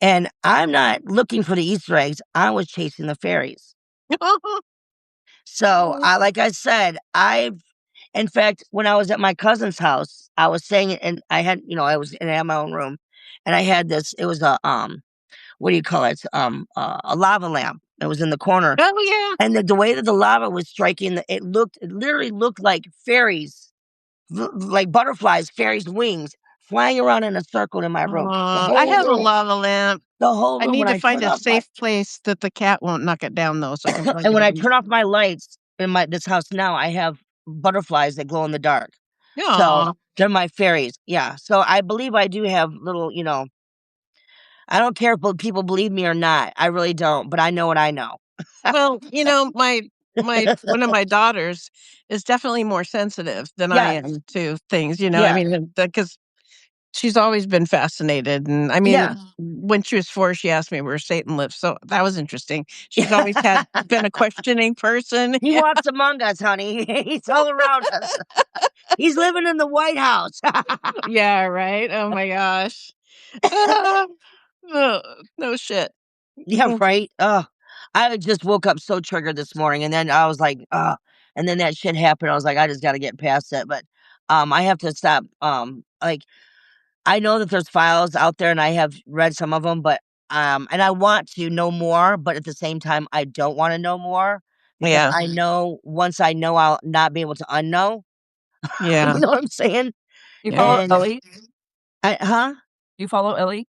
And I'm not looking for the Easter eggs. I was chasing the fairies. So, like I said, in fact, when I was at my cousin's house, I was saying it, and I had my own room, and I had this. It was a what do you call it? A lava lamp. It was in the corner. Oh And the way that the lava was striking, it literally looked like fairies, like butterflies, fairies' wings flying around in a circle in my room. I have a lava lamp. The whole I room. need When to I find turn a off safe place that the cat won't knock it down, though, so I can plug and it when I in. turn off my lights in this house now, I have butterflies that glow in the dark. So Aw. they're my fairies. Yeah. So I believe I do have little, I don't care if people believe me or not. I really don't, but I know what I know. Well, my one of my daughters is definitely more sensitive than I Yes. am to things, I Yeah. mean, because she's always been fascinated, and I mean, Yeah. when she was 4, she asked me where Satan lives, so that was interesting. She's always been a questioning person. He walks among us, honey. He's all around us. He's living in the White House. Yeah, right? Oh my gosh. Oh, no shit. Yeah, right. I just woke up so triggered this morning, and then I was like, and then that shit happened. I was like, I just got to get past it. But I have to stop. Like I know that there's files out there, and I have read some of them, but and I want to know more, but at the same time, I don't want to know more because Yeah. I know once I know, I'll not be able to unknow. Yeah. You know what I'm saying? You follow And Ellie? You follow Ellie?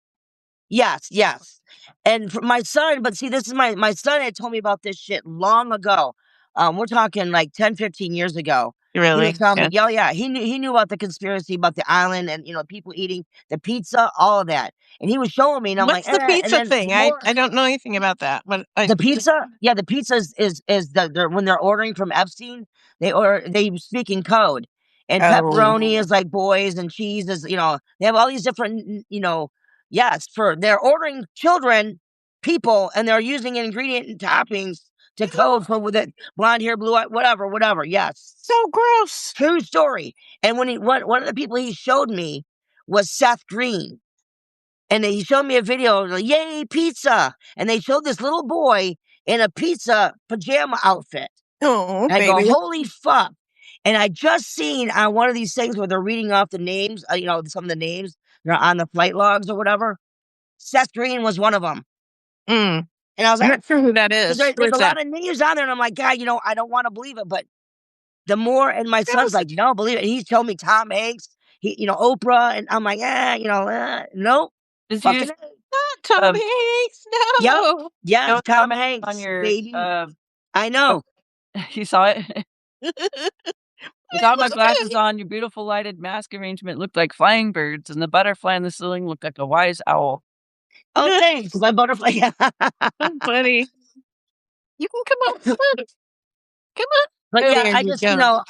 Yes, yes. And for my son, but see, this is my son had told me about this shit long ago. We're talking like 10, 15 years ago. He Really? was telling Yeah. me, yeah, he knew about the conspiracy about the island and people eating the pizza, all of that. And he was showing me, and I'm like, What's the and pizza then thing? I more don't know anything about that, but the pizza, yeah, the pizza is when they're ordering from Epstein, they speak in code. And Oh. pepperoni is like boys, and cheese is, they have all these different, yes, they're ordering people, and they're using ingredient and toppings to code for with it blonde hair, blue eye, whatever. Yes, So gross. true story. And when one of the people he showed me was Seth Green. And he showed me a video, like, yay, pizza. And they showed this little boy in a pizza pajama outfit. Oh, And I baby. go, holy fuck. And I just seen on one of these things where they're reading off the names, some of the names, they're on the flight logs or whatever. Seth Green was one of them. Mm. And I was I'm like, not sure who that is. there's a lot of names on there. And I'm like, God, I don't want to believe it. But the more, and my son's like, no, believe it. He's told me Tom Hanks, Oprah. And I'm like, nope. Fucking Tom Hanks, no. Yeah, Tom Hanks on your baby. I know. You saw it? Without my glasses on, your beautiful lighted mask arrangement looked like flying birds, and the butterfly on the ceiling looked like a wise owl. Oh, thanks. My butterfly. I'm funny. You can come on. Come on. But Oh, yeah, there I you just, go.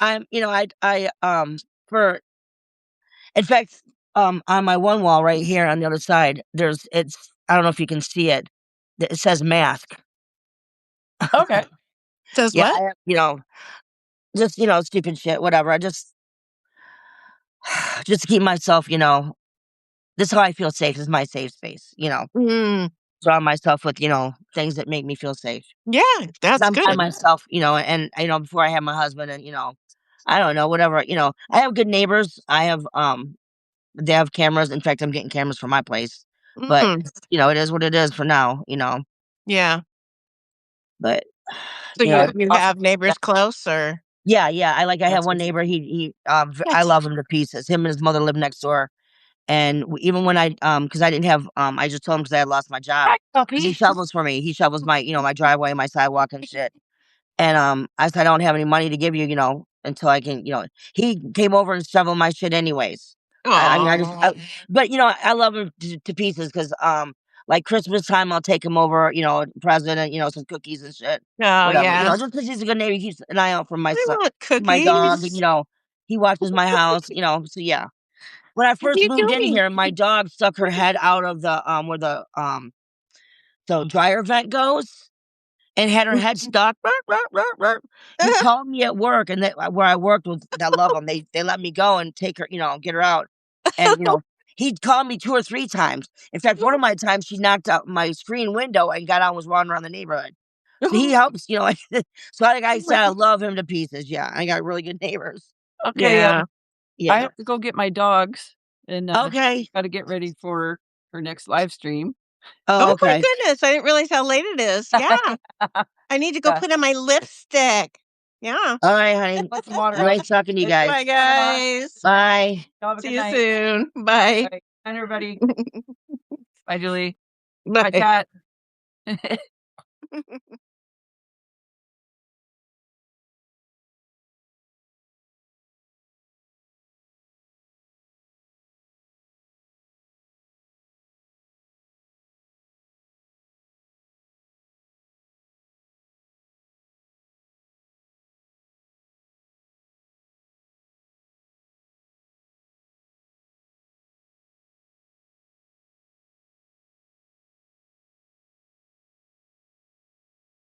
in fact, on my one wall right here on the other side, I don't know if you can see it. It says mask. Okay. Says Yeah, what? just, stupid shit, whatever. I just to keep myself, this is how I feel safe. This is my safe space, Mm. surround myself with, things that make me feel safe. Yeah, that's I'm by good. myself, and before I had my husband, and I don't know, whatever. I have good neighbors. They have cameras. In fact, I'm getting cameras for my place. But it is what it is for now. Yeah. But So you have neighbors close, or? Yeah. I have one neighbor. I love him to pieces. Him and his mother live next door. And even when because I didn't have, I just told him because I had lost my job. He shovels for me. He shovels my, my driveway, my sidewalk and shit. And I said, I don't have any money to give you, until I can, he came over and shoveled my shit anyways. I mean, but I love him to pieces because, like Christmas time, I'll take him over, present and, some cookies and shit. Oh, Whatever, yeah. just because he's a good neighbor, he keeps an eye out for my I son, want my dog, cookies. and, he watches my house, so yeah. When I What are first you moved in doing? here, my dog stuck her head out of the, where the dryer vent goes. And had her head stuck. He called me at work, and where I worked with that love them. They let me go and take her, get her out. And He'd called me 2 or 3 times. In fact, one of my times, she knocked out my screen window and got out and was running around the neighborhood. So he helps, you know. So like I said, I love him to pieces. Yeah, I got really good neighbors. Okay, I Yeah. have to go get my dogs, and Okay. gotta get ready for her next live stream. Oh, Oh my okay. goodness, I didn't realize how late it is. Yeah. I need to go Yeah. put on my lipstick. Yeah. All right, honey. Put some water on. Nice talking to you guys. Bye, guys. Bye. Y'all have a See good you night. soon. Bye. Bye. Bye, everybody. Bye, Julie. Bye. Bye, Kat.